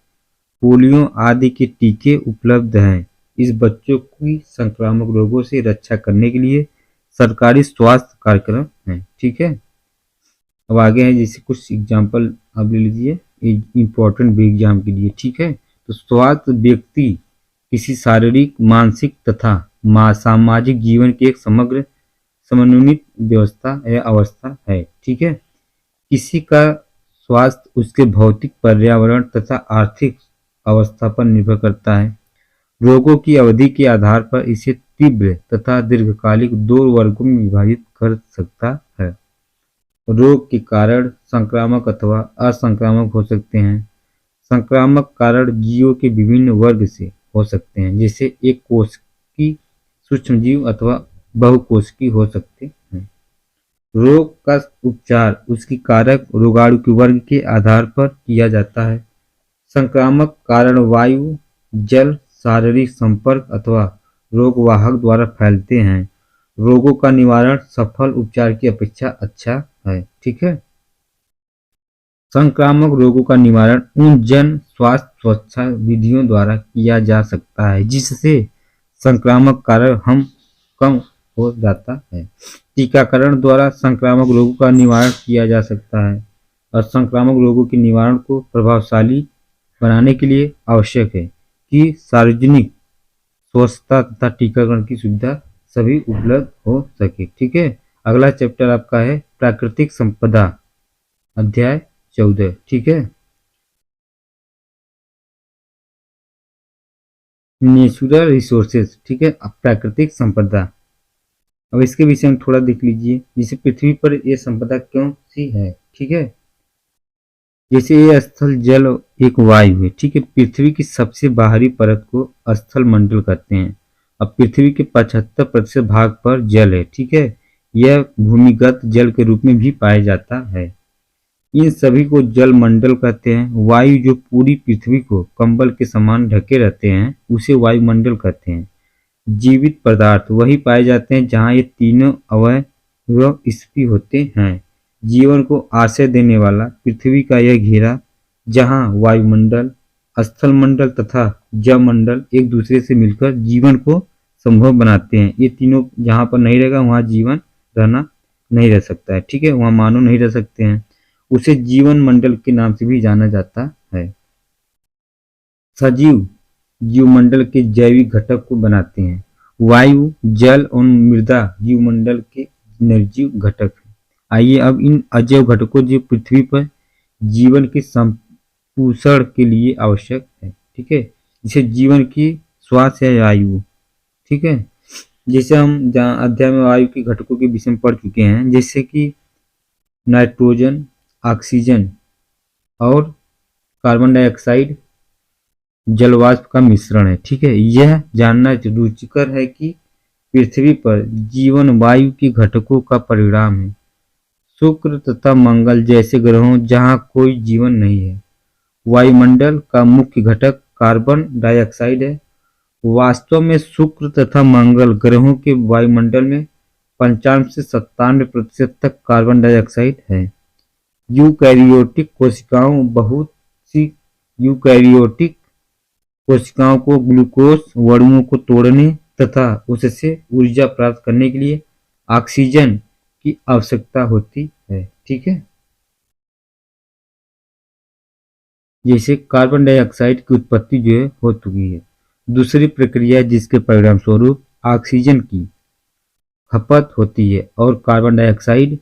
पोलियो आदि के टीके उपलब्ध हैं। इस बच्चों की संक्रामक रोगों से रक्षा करने के लिए सरकारी स्वास्थ्य कार्यक्रम हैं, ठीक है। अब आगे हैं जैसे कुछ एग्जाम्पल आप ले लीजिए इम्पोर्टेंट भी एग्जाम के लिए, ठीक है। तो स्वास्थ्य व्यक्ति किसी शारीरिक, मानसिक तथा सामाजिक जीवन की एक समग्र समन्वित व्यवस्था या अवस्था है, ठीक है। किसी का स्वास्थ्य उसके भौतिक, पर्यावरण तथा आर्थिक अवस्था पर निर्भर करता है। रोगों की अवधि के आधार पर इसे तीव्र तथा दीर्घकालिक 2 वर्गों में विभाजित कर सकता है। रोग के कारण संक्रामक अथवा असंक्रामक हो सकते हैं। संक्रामक कारण जीवों के विभिन्न वर्ग से हो सकते हैं, जैसे एक कोशिकी सूक्ष्मजीव अथवा बहुकोशिकीय हो सकते हैं। रोग का उपचार उसकी कारक रोगाणु के वर्ग के आधार पर किया जाता है। संक्रामक कारण वायु, जल, शारीरिक संपर्क अथवा रोगवाहक द्वारा फैलते हैं। रोगों का निवारण सफल उपचार की अपेक्षा अच्छा है, ठीक है। संक्रामक रोगों का निवारण उन जन स्वास्थ्य सुरक्षा विधियों द्वारा किया जा सकता है जिससे संक्रामक कारण हम कम हो जाता है। टीकाकरण द्वारा संक्रामक रोगों का निवारण किया जा सकता है और संक्रामक रोगों के निवारण को प्रभावशाली बनाने के लिए आवश्यक है कि सार्वजनिक स्वच्छता तथा टीकाकरण की सुविधा सभी उपलब्ध हो सके। ठीक है, अगला चैप्टर आपका है प्राकृतिक संपदा, अध्याय 14। ठीक है, नेचुरल रिसोर्सेज। ठीक है, अब प्राकृतिक संपदा, अब इसके विषय में थोड़ा देख लीजिए। जैसे पृथ्वी पर यह संपदा क्यों सी है। ठीक है, जैसे ये स्थल जल एक वायु है। ठीक है, पृथ्वी की सबसे बाहरी परत को स्थल मंडल कहते हैं। अब पृथ्वी के 75% भाग पर जल है। ठीक है, यह भूमिगत जल के रूप में भी पाया जाता है। इन सभी को जल मंडल कहते हैं। वायु जो पूरी पृथ्वी को कंबल के समान ढके रहते हैं उसे वायुमंडल कहते हैं। जीवित पदार्थ वही पाए जाते हैं जहाँ ये तीनों अवयव स्थित होते हैं। जीवन को आश्रय देने वाला पृथ्वी का यह घेरा जहाँ वायुमंडल, स्थलमंडल तथा जलमंडल एक दूसरे से मिलकर जीवन को संभव बनाते हैं। ये तीनों जहाँ पर नहीं रहेगा वहाँ जीवन रहना नहीं रह सकता है। ठीक है, वहाँ मानव नहीं रह सकते हैं। उसे जीवन मंडल के नाम से भी जाना जाता है। सजीव जीवमंडल के जैविक घटक को बनाते हैं। वायु, जल और मृदा जीवमंडल के निर्जीव घटक हैं। आइए अब इन अजैव घटकों जो पृथ्वी पर जीवन के संपोषण के लिए आवश्यक है। ठीक है, जैसे जीवन की श्वास है वायु। ठीक है, जैसे हम जहाँ अध्याय में वायु के घटकों के विषय में पढ़ चुके हैं, जैसे कि नाइट्रोजन, ऑक्सीजन और कार्बन डाइऑक्साइड जलवाष्प का मिश्रण है। ठीक है, यह जानना रुचिकर है कि पृथ्वी पर जीवन वायु के घटकों का परिणाम है। शुक्र तथा मंगल जैसे ग्रहों जहां कोई जीवन नहीं है, वायुमंडल का मुख्य घटक कार्बन डाइऑक्साइड है। वास्तव में शुक्र तथा मंगल ग्रहों के वायुमंडल में 95 से 97% तक कार्बन डाइऑक्साइड है। यूकैरियोटिक कोशिकाओं बहुत सी यूकैरियोटिक कोशिकाओं को ग्लूकोज अणुओं को तोड़ने तथा उससे ऊर्जा प्राप्त करने के लिए ऑक्सीजन की आवश्यकता होती है। ठीक है, जैसे कार्बन डाइऑक्साइड की उत्पत्ति जो है हो चुकी है। दूसरी प्रक्रिया जिसके परिणाम स्वरूप ऑक्सीजन की खपत होती है और कार्बन डाइऑक्साइड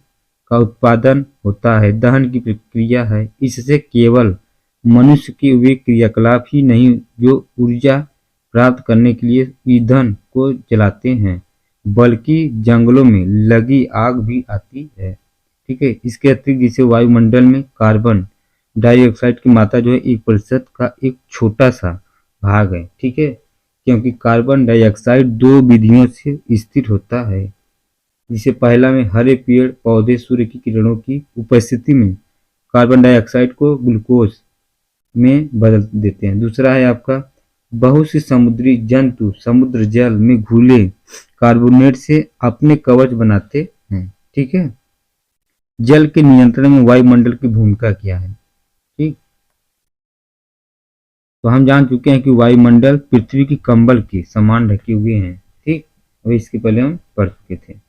का उत्पादन होता है, दहन की प्रक्रिया है। इससे केवल मनुष्य के वे क्रियाकलाप ही नहीं जो ऊर्जा प्राप्त करने के लिए ईंधन को जलाते हैं, बल्कि जंगलों में लगी आग भी आती है। ठीक है, इसके अतिरिक्त जैसे वायुमंडल में कार्बन डाइऑक्साइड की मात्रा जो है 1% का एक छोटा सा भाग है। ठीक है, क्योंकि कार्बन डाइऑक्साइड दो विधियों से स्थिर होता है। जिसे पहला में हरे पेड़ पौधे सूर्य की किरणों की उपस्थिति में कार्बन डाइऑक्साइड को ग्लूकोज में बदल देते हैं। दूसरा है आपका बहुत से समुद्री जंतु समुद्र जल में घुले कार्बोनेट से अपने कवच बनाते हैं। ठीक है, जल के नियंत्रण में वायुमंडल की भूमिका क्या है। ठीक, तो हम जान चुके हैं कि वायुमंडल पृथ्वी की कंबल के समान ढके हुए हैं। ठीक, और इसके पहले हम पढ़ चुके थे।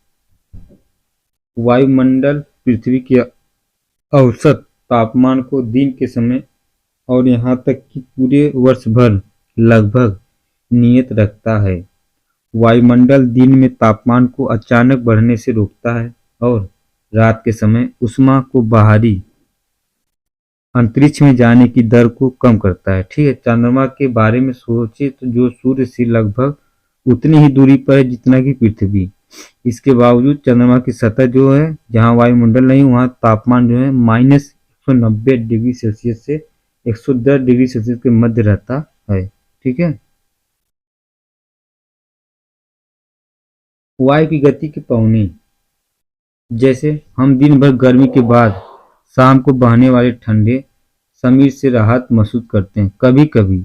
वायुमंडल पृथ्वी के औसत तापमान को दिन के समय और यहाँ तक कि पूरे वर्ष भर लगभग नियत रखता है। वायुमंडल दिन में तापमान को अचानक बढ़ने से रोकता है और रात के समय ऊष्मा को बाहरी अंतरिक्ष में जाने की दर को कम करता है। ठीक है, चंद्रमा के बारे में सोचे तो जो सूर्य से लगभग उतनी ही दूरी पर है जितना कि पृथ्वी। इसके बावजूद चंद्रमा की सतह जो है जहाँ वायुमंडल नहीं वहाँ तापमान जो है -190 डिग्री सेल्सियस से 110 डिग्री सेल्सियस के मध्य रहता है। ठीक है, वायु की गति के पौने, जैसे हम दिन भर गर्मी के बाद शाम को बहने वाले ठंडे समीर से राहत महसूस करते हैं। कभी कभी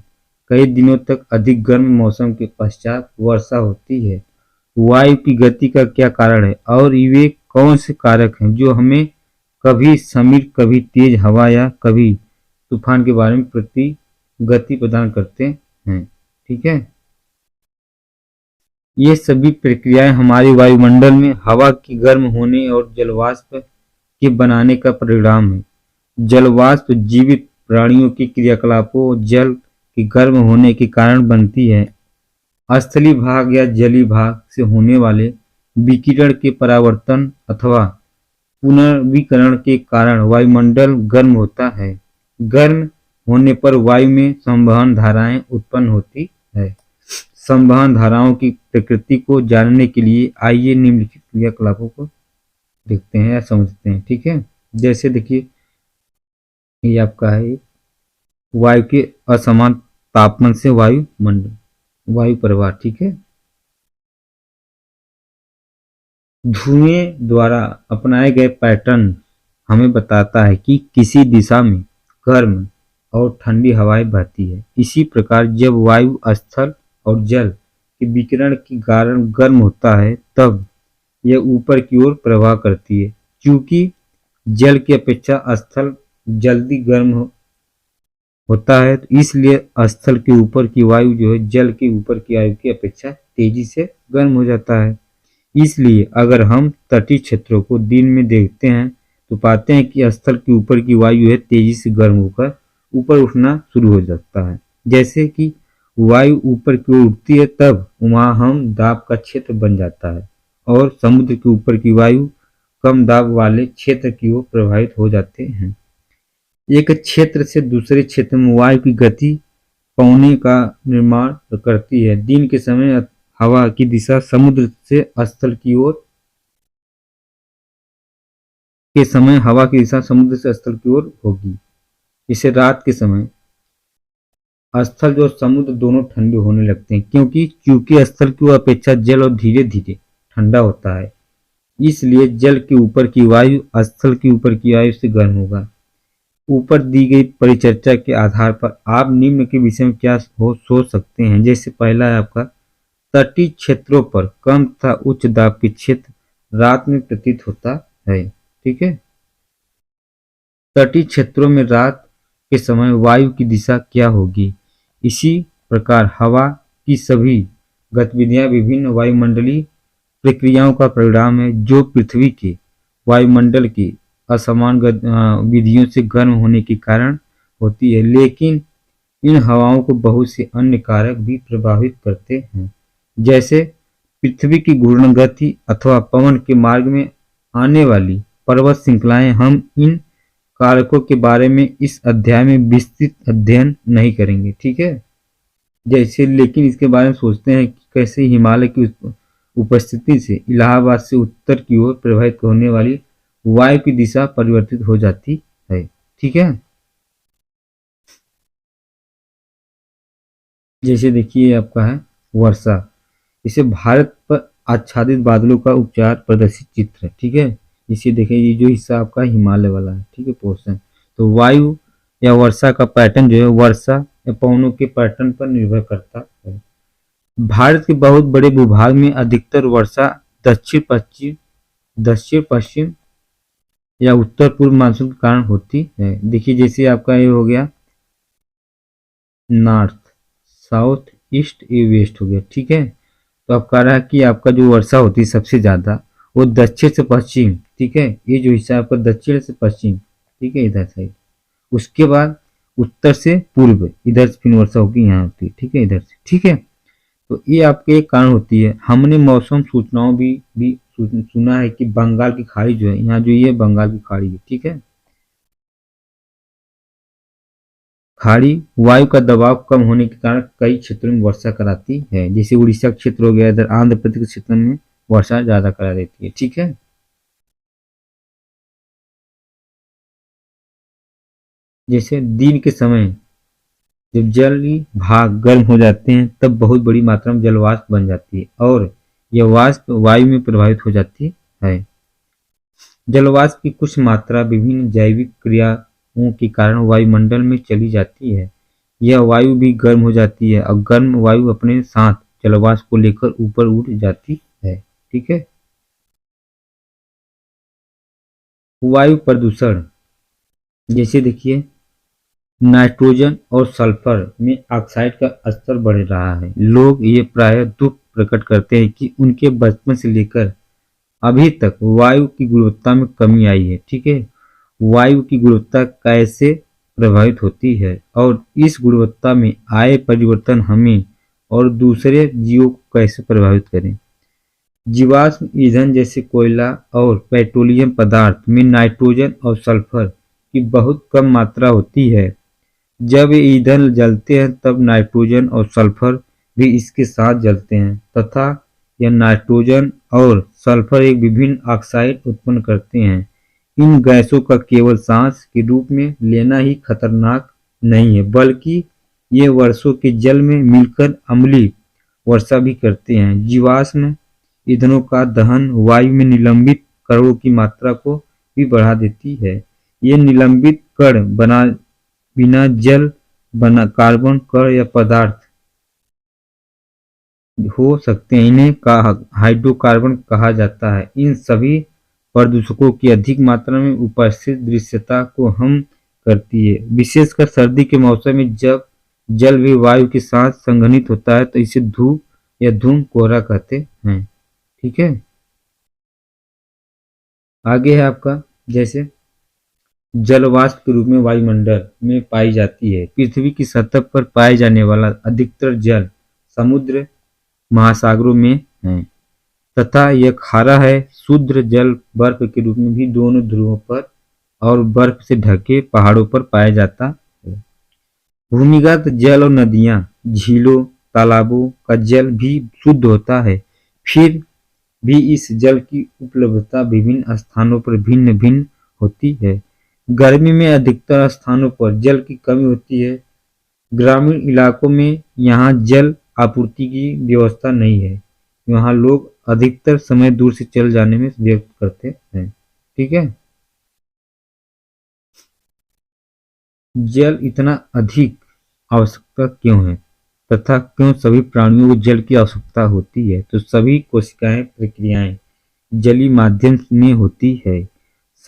कई दिनों तक अधिक गर्म मौसम के पश्चात वर्षा होती है। वायु की गति का क्या कारण है और वे कौन से कारक हैं जो हमें कभी समीर, कभी तेज हवा या कभी तूफान के बारे में प्रति गति प्रदान करते हैं। ठीक है, ये सभी प्रक्रियाएं हमारे वायुमंडल में हवा की गर्म होने और जलवाष्प के बनाने का परिणाम है। जलवाष्प जीवित प्राणियों के क्रियाकलापों और जल के गर्म होने के कारण बनती है। स्थलीय भाग या जलीय भाग से होने वाले विकिरण के परावर्तन अथवा पुनर्विकिरण के कारण वायुमंडल गर्म होता है। गर्म होने पर वायु में संवहन धाराएं उत्पन्न होती है। संवहन धाराओं की प्रकृति को जानने के लिए आइए निम्नलिखित क्रियाकलापों को देखते हैं या समझते हैं। ठीक है, जैसे देखिए ये आपका है वायु के असमान तापमान से वायु प्रवाह। ठीक है, धुएं द्वारा अपनाए गए पैटर्न हमें बताता है कि किसी दिशा में गर्म और ठंडी हवाएं बहती है। इसी प्रकार जब वायु स्थल और जल के विकिरण के कारण गर्म होता है तब यह ऊपर की ओर प्रवाह करती है। क्योंकि जल की अपेक्षा स्थल जल्दी गर्म होता है तो इसलिए स्थल के ऊपर की वायु जो है जल के ऊपर की वायु की अपेक्षा तेजी से गर्म हो जाता है। इसलिए अगर हम तटीय क्षेत्रों को दिन में देखते हैं तो पाते हैं कि स्थल के ऊपर की वायु है तेजी से गर्म होकर ऊपर उठना शुरू हो जाता है। जैसे कि वायु ऊपर की ओर उठती है तब वहां हम दाब का क्षेत्र बन जाता है और समुद्र के ऊपर की वायु कम दाब वाले क्षेत्र की ओर प्रभावित हो जाते हैं। एक क्षेत्र से दूसरे क्षेत्र में वायु की गति पौने का निर्माण करती है। दिन के समय हवा की दिशा समुद्र से स्थल की ओर के समय हवा की दिशा समुद्र से स्थल की ओर होगी। इसे रात के समय स्थल जो समुद्र दोनों ठंडे होने लगते हैं क्योंकि स्थल की अपेक्षा जल और धीरे धीरे ठंडा होता है। इसलिए जल के ऊपर की वायु स्थल के ऊपर की वायु से गर्म होगा। ऊपर दी गई परिचर्चा के आधार पर आप निम्न के विषय में क्या सोच सकते हैं। जैसे पहला है आपका तटीय क्षेत्रों पर कम तथा उच्च दाब के क्षेत्र रात में प्रतीत होता है। ठीक है, तटीय क्षेत्रों में रात के समय वायु की दिशा क्या होगी। इसी प्रकार हवा की सभी गतिविधियां विभिन्न वायुमंडलीय प्रक्रियाओं का परिणाम है जो पृथ्वी के वायुमंडल की असमान विधियों से गर्म होने के कारण होती है। लेकिन इन हवाओं को बहुत से अन्य कारक भी प्रभावित करते हैं। जैसे पृथ्वी की घूर्ण गति अथवा पवन के मार्ग में आने वाली पर्वत श्रृंखलाएं। हम इन कारकों के बारे में इस अध्याय में विस्तृत अध्ययन नहीं करेंगे। ठीक है, जैसे लेकिन इसके बारे में सोचते हैं कि कैसे हिमालय की उपस्थिति से इलाहाबाद से उत्तर की ओर प्रवाहित होने वाली वायु की दिशा परिवर्तित हो जाती है। ठीक है, जैसे देखिए आपका है वर्षा। इसे भारत पर आच्छादित बादलों का उपचार प्रदर्शित चित्र है। ठीक है, इसे देखिए ये जो हिस्सा आपका हिमालय वाला है। ठीक है, पोर्शन तो वायु या वर्षा का पैटर्न जो है वर्षा या पवनों के पैटर्न पर निर्भर करता है। भारत के बहुत बड़े भूभाग में अधिकतर वर्षा दक्षिण पश्चिम या उत्तर पूर्व मानसून के कारण होती है। देखिए जैसे आपका ये हो गया नॉर्थ, साउथ, ईस्ट, ये वेस्ट हो गया। ठीक है, तो अब कह रहा है कि आपका जो वर्षा होती है सबसे ज़्यादा वो दक्षिण से पश्चिम। ठीक है, ये जो हिस्सा आपका दक्षिण से पश्चिम, ठीक है, इधर साइड। उसके बाद उत्तर से पूर्व, इधर से फिर वर्षा होगी यहाँ होती है। ठीक है, इधर से। ठीक है, तो ये आपके एक कारण होती है। हमने मौसम सूचनाओं भी सुना है कि बंगाल की खाड़ी जो है यहाँ जो ये बंगाल की खाड़ी है। ठीक है, खाड़ी वायु का दबाव कम होने के कारण कई क्षेत्रों में वर्षा कराती है। जैसे उड़ीसा क्षेत्र हो गया, इधर आंध्र प्रदेश क्षेत्र में वर्षा ज्यादा करा देती है। ठीक है, जैसे दिन के समय जब जलीय भाग गर्म हो जाते हैं तब बहुत बड़ी मात्रा में जलवाष्प बन जाती है और यह वाष्प वायु में प्रभावित हो जाती है। जलवाष्प की कुछ मात्रा विभिन्न जैविक क्रियाओं के कारण वायुमंडल में चली जाती है। यह वायु भी गर्म हो जाती है और गर्म वायु अपने साथ जलवाष्प को लेकर ऊपर उड़ जाती है। ठीक है, वायु प्रदूषण, जैसे देखिए नाइट्रोजन और सल्फर में ऑक्साइड का स्तर बढ़ रहा है। लोग ये प्रायः दुख प्रकट करते हैं कि उनके बचपन से लेकर अभी तक वायु की गुणवत्ता में कमी आई है। ठीक है, वायु की गुणवत्ता कैसे प्रभावित होती है और इस गुणवत्ता में आए परिवर्तन हमें और दूसरे जीवों को कैसे प्रभावित करें। जीवाश्म ईंधन जैसे कोयला और पेट्रोलियम पदार्थ में नाइट्रोजन और सल्फर की बहुत कम मात्रा होती है। जब ये ईंधन जलते हैं तब नाइट्रोजन और सल्फर भी इसके साथ जलते हैं तथा यह नाइट्रोजन और सल्फर एक विभिन्न ऑक्साइड उत्पन्न करते हैं। इन गैसों का केवल सांस के रूप में लेना ही खतरनाक नहीं है, बल्कि ये वर्षों के जल में मिलकर अम्लीय वर्षा भी करते हैं। जीवाश्म ईंधनों का दहन वायु में निलंबित कणों की मात्रा को भी बढ़ा देती है। ये निलंबित कण बना बिना जल बना कार्बन कण या पदार्थ हो सकते हैं। इन्हें हाइड्रोकार्बन कहा जाता है। इन सभी प्रदूषकों की अधिक मात्रा में उपस्थित दृश्यता को हम करती है, विशेषकर सर्दी के मौसम में जब जल भी वायु के साथ संघनित होता है तो इसे धूप या धूम कोहरा कहते हैं। ठीक है, आगे है आपका जैसे जलवाष्प के रूप में वायुमंडल में पाई जाती है। पृथ्वी की सतह पर पाए जाने वाला अधिकतर जल समुद्र महासागरों में है तथा यह खारा है। शुद्ध जल बर्फ के रूप में भी दोनों ध्रुवों पर और बर्फ से ढके पहाड़ों पर पाया जाता है। भूमिगत जल और नदियां, झीलों, तालाबों का जल भी शुद्ध होता है। फिर भी इस जल की उपलब्धता विभिन्न स्थानों पर भिन्न भिन्न होती है। गर्मी में अधिकतर स्थानों पर जल की कमी होती है। ग्रामीण इलाकों में यहाँ जल आपूर्ति की व्यवस्था नहीं है। यहाँ लोग अधिकतर समय दूर से चल जाने में व्यक्त करते हैं। ठीक है, जल इतना अधिक आवश्यकता क्यों है तथा क्यों सभी प्राणियों को जल की आवश्यकता होती है। तो सभी कोशिकाएं प्रक्रियाएं जलीय माध्यम में होती है।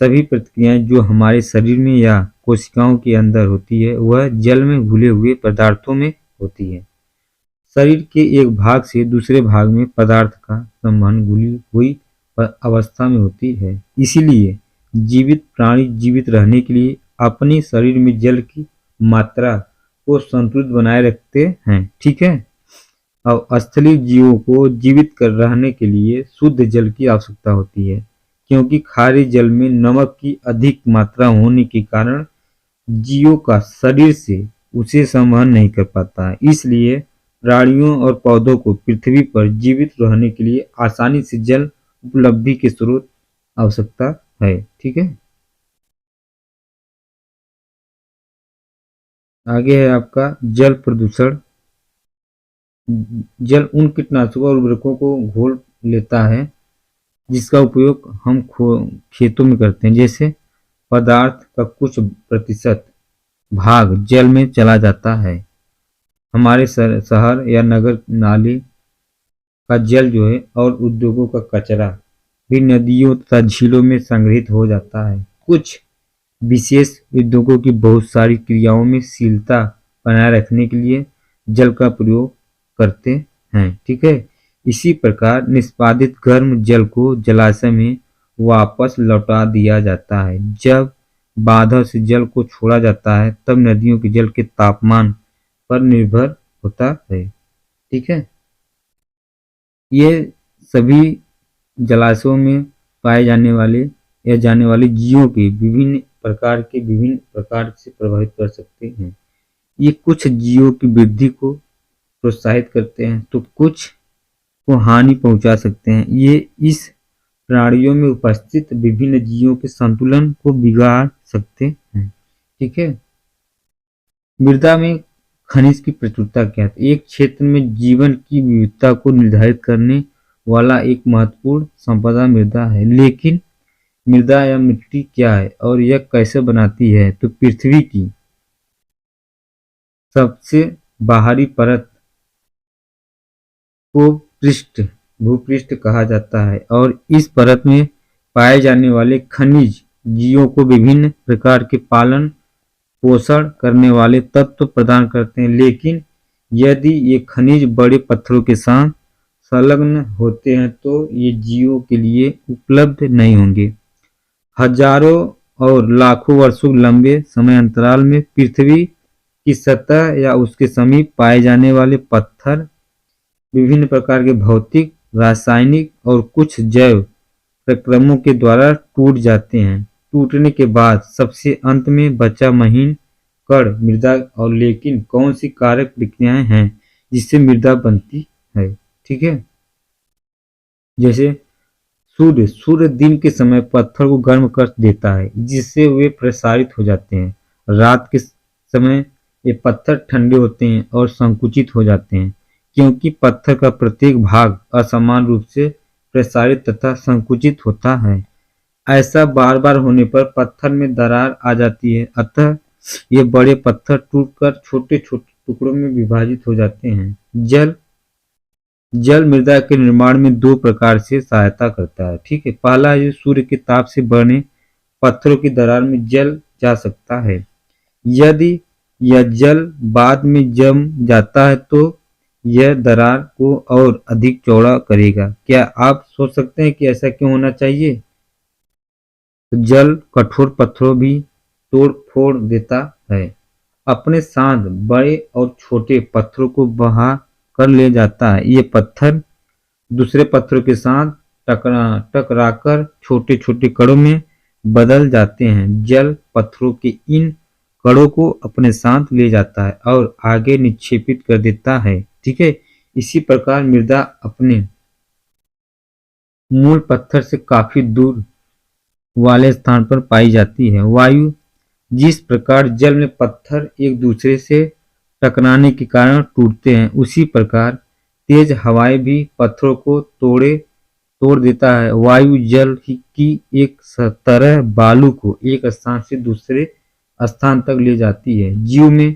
सभी प्रतिक्रियाएं जो हमारे शरीर में या कोशिकाओं के अंदर होती है वह जल में घुले हुए पदार्थों में होती है। शरीर के एक भाग से दूसरे भाग में पदार्थ का संवहन घुली हुई अवस्था में होती है। इसीलिए जीवित प्राणी जीवित रहने के लिए अपने शरीर में जल की मात्रा को संतुलित बनाए रखते हैं। ठीक है, और स्थलीय जीवों को जीवित कर रहने के लिए शुद्ध जल की आवश्यकता होती है, क्योंकि खारे जल में नमक की अधिक मात्रा होने के कारण जीवों का शरीर से उसे संवहन नहीं कर पाता है। इसलिए प्राणियों और पौधों को पृथ्वी पर जीवित रहने के लिए आसानी से जल उपलब्धि के स्रोत आवश्यकता है। ठीक है, आगे है आपका जल प्रदूषण। जल उन कीटनाशकों और उर्वरकों को घोल लेता है जिसका उपयोग हम खेतों में करते हैं। जैसे पदार्थ का कुछ प्रतिशत भाग जल में चला जाता है। हमारे शहर या नगर नाले का जल जो है और उद्योगों का कचरा भी नदियों तथा झीलों में संग्रहित हो जाता है। कुछ विशेष उद्योगों की बहुत सारी क्रियाओं में शीतलता बनाए रखने के लिए जल का प्रयोग करते हैं। ठीक है, इसी प्रकार निष्पादित गर्म जल को जलाशय में वापस लौटा दिया जाता है। जब बांधों से जल को छोड़ा जाता है तब नदियों के जल के तापमान पर निर्भर होता है। ठीक है, ये सभी जलाशयों में पाए जाने वाले या जाने वाले जीवों के विभिन्न प्रकार से प्रभावित कर सकते हैं। ये कुछ जीवों की वृद्धि को प्रोत्साहित करते हैं तो कुछ को हानि पहुंचा सकते हैं। ये इस प्राणियों में उपस्थित विभिन्न जीवों के संतुलन को बिगाड़ सकते हैं। ठीक है, मृदा में खनिज की प्रचुरता क्या है? एक क्षेत्र में जीवन की विविधता को निर्धारित करने वाला एक महत्वपूर्ण संपदा मृदा है। लेकिन मृदा या मिट्टी क्या है और यह कैसे बनाती है? तो पृथ्वी की सबसे बाहरी परत को भूपृष्ठ कहा जाता है और इस परत में पाए जाने वाले खनिज जीवों को विभिन्न प्रकार के पालन पोषण करने वाले तत्व प्रदान करते हैं, लेकिन यदि ये खनिज बड़े पत्थरों के साथ संलग्न होते हैं तो ये जीवों के लिए उपलब्ध नहीं होंगे। हजारों और लाखों वर्षों लंबे समय अंतराल में पृथ्वी की सतह या उसके समीप पाए जाने वाले पत्थर विभिन्न प्रकार के भौतिक, रासायनिक और कुछ जैव प्रक्रमों के द्वारा टूट जाते हैं। टूटने के बाद सबसे अंत में बचा महीन कण मृदा। और लेकिन कौन सी कारक प्रक्रियाएं हैं जिससे मृदा बनती है? ठीक है, जैसे सूर्य दिन के समय पत्थर को गर्म कर देता है जिससे वे प्रसारित हो जाते हैं। रात के समय ये पत्थर ठंडे होते हैं और संकुचित हो जाते हैं, क्योंकि पत्थर का प्रत्येक भाग असमान रूप से प्रसारित तथा संकुचित होता है। ऐसा बार बार होने पर पत्थर में दरार आ जाती है, अतः ये बड़े पत्थर टूटकर छोटे छोटे टुकड़ों में विभाजित हो जाते हैं। जल मृदा के निर्माण में दो प्रकार से सहायता करता है। ठीक है, पहला है सूर्य के ताप से बने पत्थरों की दरार में जल जा सकता है। यदि यह जल बाद में जम जाता है तो यह दरार को और अधिक चौड़ा करेगा। क्या आप सोच सकते हैं कि ऐसा क्यों होना चाहिए? तो जल कठोर पत्थरों भी तोड़ फोड़ देता है, अपने साथ बड़े और छोटे पत्थरों को बहा कर ले जाता है। ये पत्थर दूसरे पत्थरों के साथ टकराकर छोटे छोटे कणों में बदल जाते हैं। जल पत्थरों के इन कणों को अपने साथ ले जाता है और आगे निक्षेपित कर देता है। ठीक है, इसी प्रकार मृदा अपने मूल पत्थर से काफी दूर वाले स्थान पर पाई जाती है। वायु जिस प्रकार जल में पत्थर एक दूसरे से टकराने के कारण टूटते हैं, उसी प्रकार तेज हवाएं भी पत्थरों को तोड़ देता है। वायु जल की एक तरह बालू को एक स्थान से दूसरे स्थान तक ले जाती है। जीव में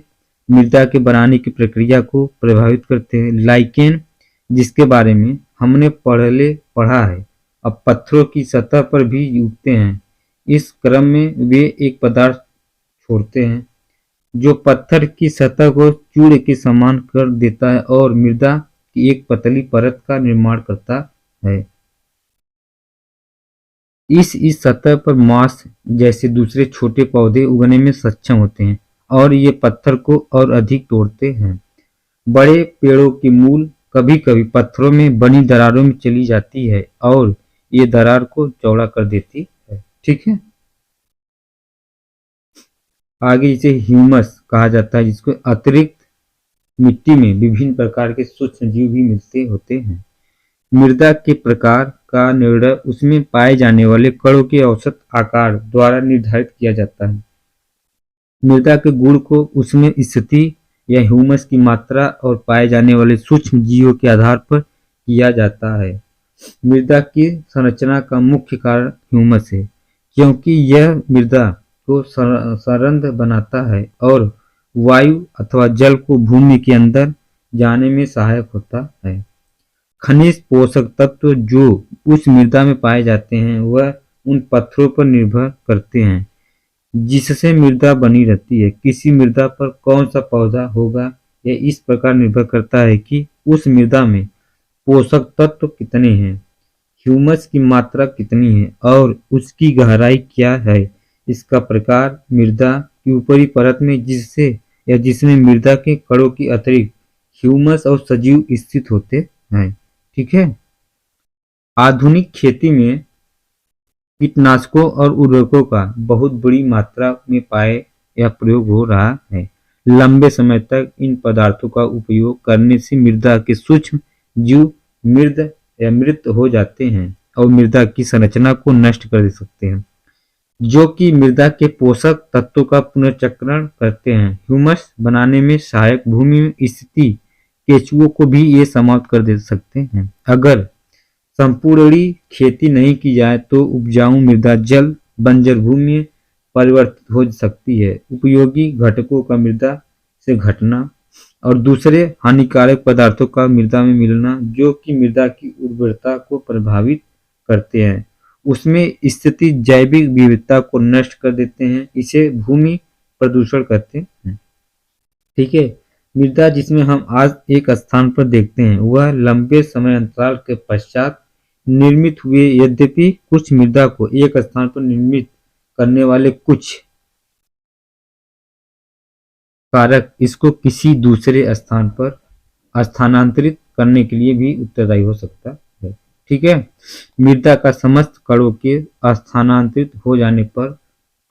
मृदा के बनाने की प्रक्रिया को प्रभावित करते हैं लाइकेन, जिसके बारे में हमने पहले पढ़ा है, अब पत्थरों की सतह पर भी उगते हैं। इस क्रम में वे एक पदार्थ छोड़ते हैं जो पत्थर की सतह को चूड़ के समान कर देता है और मृदा की एक पतली परत का निर्माण करता है। इस सतह पर मांस जैसे दूसरे छोटे पौधे उगने में सक्षम होते हैं और ये पत्थर को और अधिक तोड़ते हैं। बड़े पेड़ों की मूल कभी कभी पत्थरों में बनी दरारों में चली जाती है और ये दरार को चौड़ा कर देती है। ठीक है, आगे इसे ह्यूमस कहा जाता है, जिसको अतिरिक्त मिट्टी में विभिन्न प्रकार के सूक्ष्म जीव भी मिलते होते हैं। मृदा के प्रकार का निर्णय उसमें पाए जाने वाले कणों के औसत आकार द्वारा निर्धारित किया जाता है। मृदा के गुण को उसमें स्थिति या ह्यूमस की मात्रा और पाए जाने वाले सूक्ष्म जीवों के आधार पर किया जाता है। मृदा की संरचना का मुख्य कारण ह्यूमस है, क्योंकि यह मृदा को समृद्ध बनाता है और वायु अथवा जल को भूमि के अंदर जाने में सहायक होता है। खनिज पोषक तत्व जो उस मृदा में पाए जाते हैं वह उन पत्थरों पर निर्भर करते हैं जिससे मृदा बनी रहती है। किसी मृदा पर कौन सा पौधा होगा यह इस प्रकार निर्भर करता है कि उस मृदा में पोषक तत्व कितने हैं, ह्यूमस की मात्रा कितनी है और उसकी गहराई क्या है। इसका प्रकार मृदा की ऊपरी परत में जिसमें मृदा के कणों की अतिरिक्त ह्यूमस और सजीव स्थित होते हैं। ठीक है, आधुनिक खेती में कीटनाशकों और उर्वरकों का बहुत बड़ी मात्रा में पाए या प्रयोग हो रहा है। लंबे समय तक इन पदार्थों का उपयोग करने से मृदा के सूक्ष्म जीव मृत हो जाते हैं और मृदा की संरचना को नष्ट कर सकते हैं, जो कि मृदा के पोषक तत्वों का पुनर्चक्रण करते हैं। ह्यूमस बनाने में सहायक भूमि में स्थित केंचुओं को भी ये समाप्त कर दे सकते हैं। अगर संपूर्ण खेती नहीं की जाए तो उपजाऊ मृदा जल बंजर भूमि में परिवर्तित हो सकती है। उपयोगी घटकों का मृदा से घटना और दूसरे हानिकारक पदार्थों का मृदा में मिलना, जो कि मृदा की उर्वरता को प्रभावित करते हैं, उसमें स्थिति जैविक विविधता को नष्ट कर देते हैं, इसे भूमि प्रदूषण कहते हैं। ठीक है। मृदा जिसमें हम आज एक स्थान पर देखते हैं वह लंबे समय अंतराल के पश्चात निर्मित हुए, यद्यपि कुछ मृदा को एक स्थान पर निर्मित करने वाले कुछ कारक इसको किसी दूसरे स्थान पर स्थानांतरित करने के लिए भी उत्तरदायी हो सकता है। ठीक है। मृदा का समस्त कणों के स्थानांतरित हो जाने पर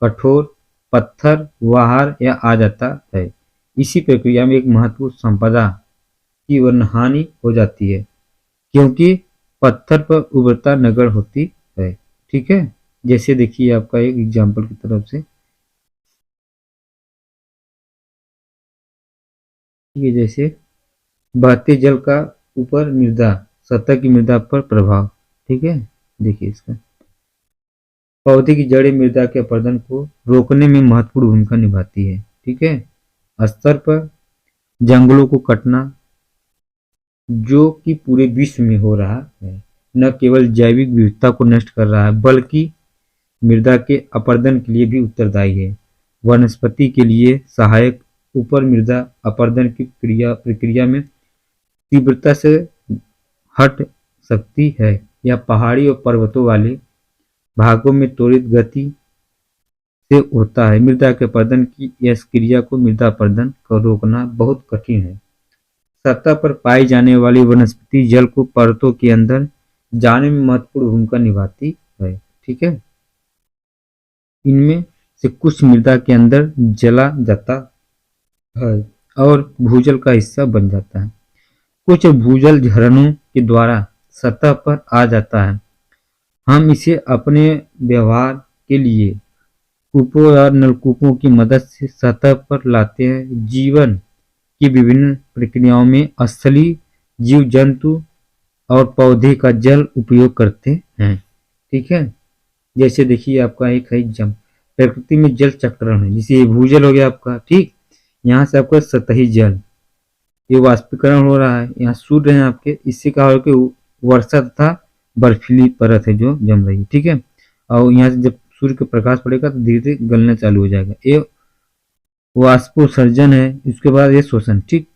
कठोर पत्थर बाहर या आ जाता है। इसी प्रक्रिया में एक महत्वपूर्ण संपदा की हानि हो जाती है, क्योंकि पत्थर पर उर्वरता नगण्य होती है। ठीक है। जैसे देखिए आपका एक एग्जाम्पल की तरफ से, जैसे बहते जल का ऊपर मृदा सतह की मृदा पर प्रभाव। ठीक है। देखिए इसका पौधे की जड़ें मृदा के अपरदन को रोकने में महत्वपूर्ण भूमिका निभाती है। ठीक है। स्तर पर जंगलों को कटना जो कि पूरे विश्व में हो रहा है, न केवल जैविक विविधता को नष्ट कर रहा है बल्कि मृदा के अपरदन के लिए भी उत्तरदायी है। वनस्पति के लिए सहायक ऊपर मृदा अपरदन की प्रक्रिया में तीव्रता से हट सकती है या पहाड़ी और पर्वतों वाले भागों में त्वरित गति से होता है। मृदा के अपरदन की इस क्रिया को मृदा अपरदन को रोकना बहुत कठिन है। सतह पर पाई जाने वाली वनस्पति जल को परतों के अंदर जाने में महत्वपूर्ण भूमिका निभाती है। ठीक है। इनमें से कुछ मृदा के अंदर जला जाता है और भूजल का हिस्सा बन जाता है। कुछ भूजल झरनों के द्वारा सतह पर आ जाता है। हम इसे अपने व्यवहार के लिए कूपों और नलकूपों की मदद से सतह पर लाते हैं। जीवन की विभिन्न प्रक्रियाओं में स्थलीय जीव जंतु और पौधे का जल उपयोग करते हैं। ठीक है। जैसे देखिए आपका एक है जम प्रकृति में जल चक्रण है, जिसे ये भूजल हो गया आपका। ठीक। यहाँ से आपका सतही जल, ये वाष्पीकरण हो रहा है, यहाँ सूर्य हैं आपके, इससे क्या हो कि वर्षा तथा बर्फीली परत है जो जम रही है। ठीक है। और यहाँ से जब सूर्य का प्रकाश पड़ेगा तो धीरे धीरे गलना चालू हो जाएगा। ये वाष्पोत्सर्जन है, इसके बाद ये शोषण। ठीक।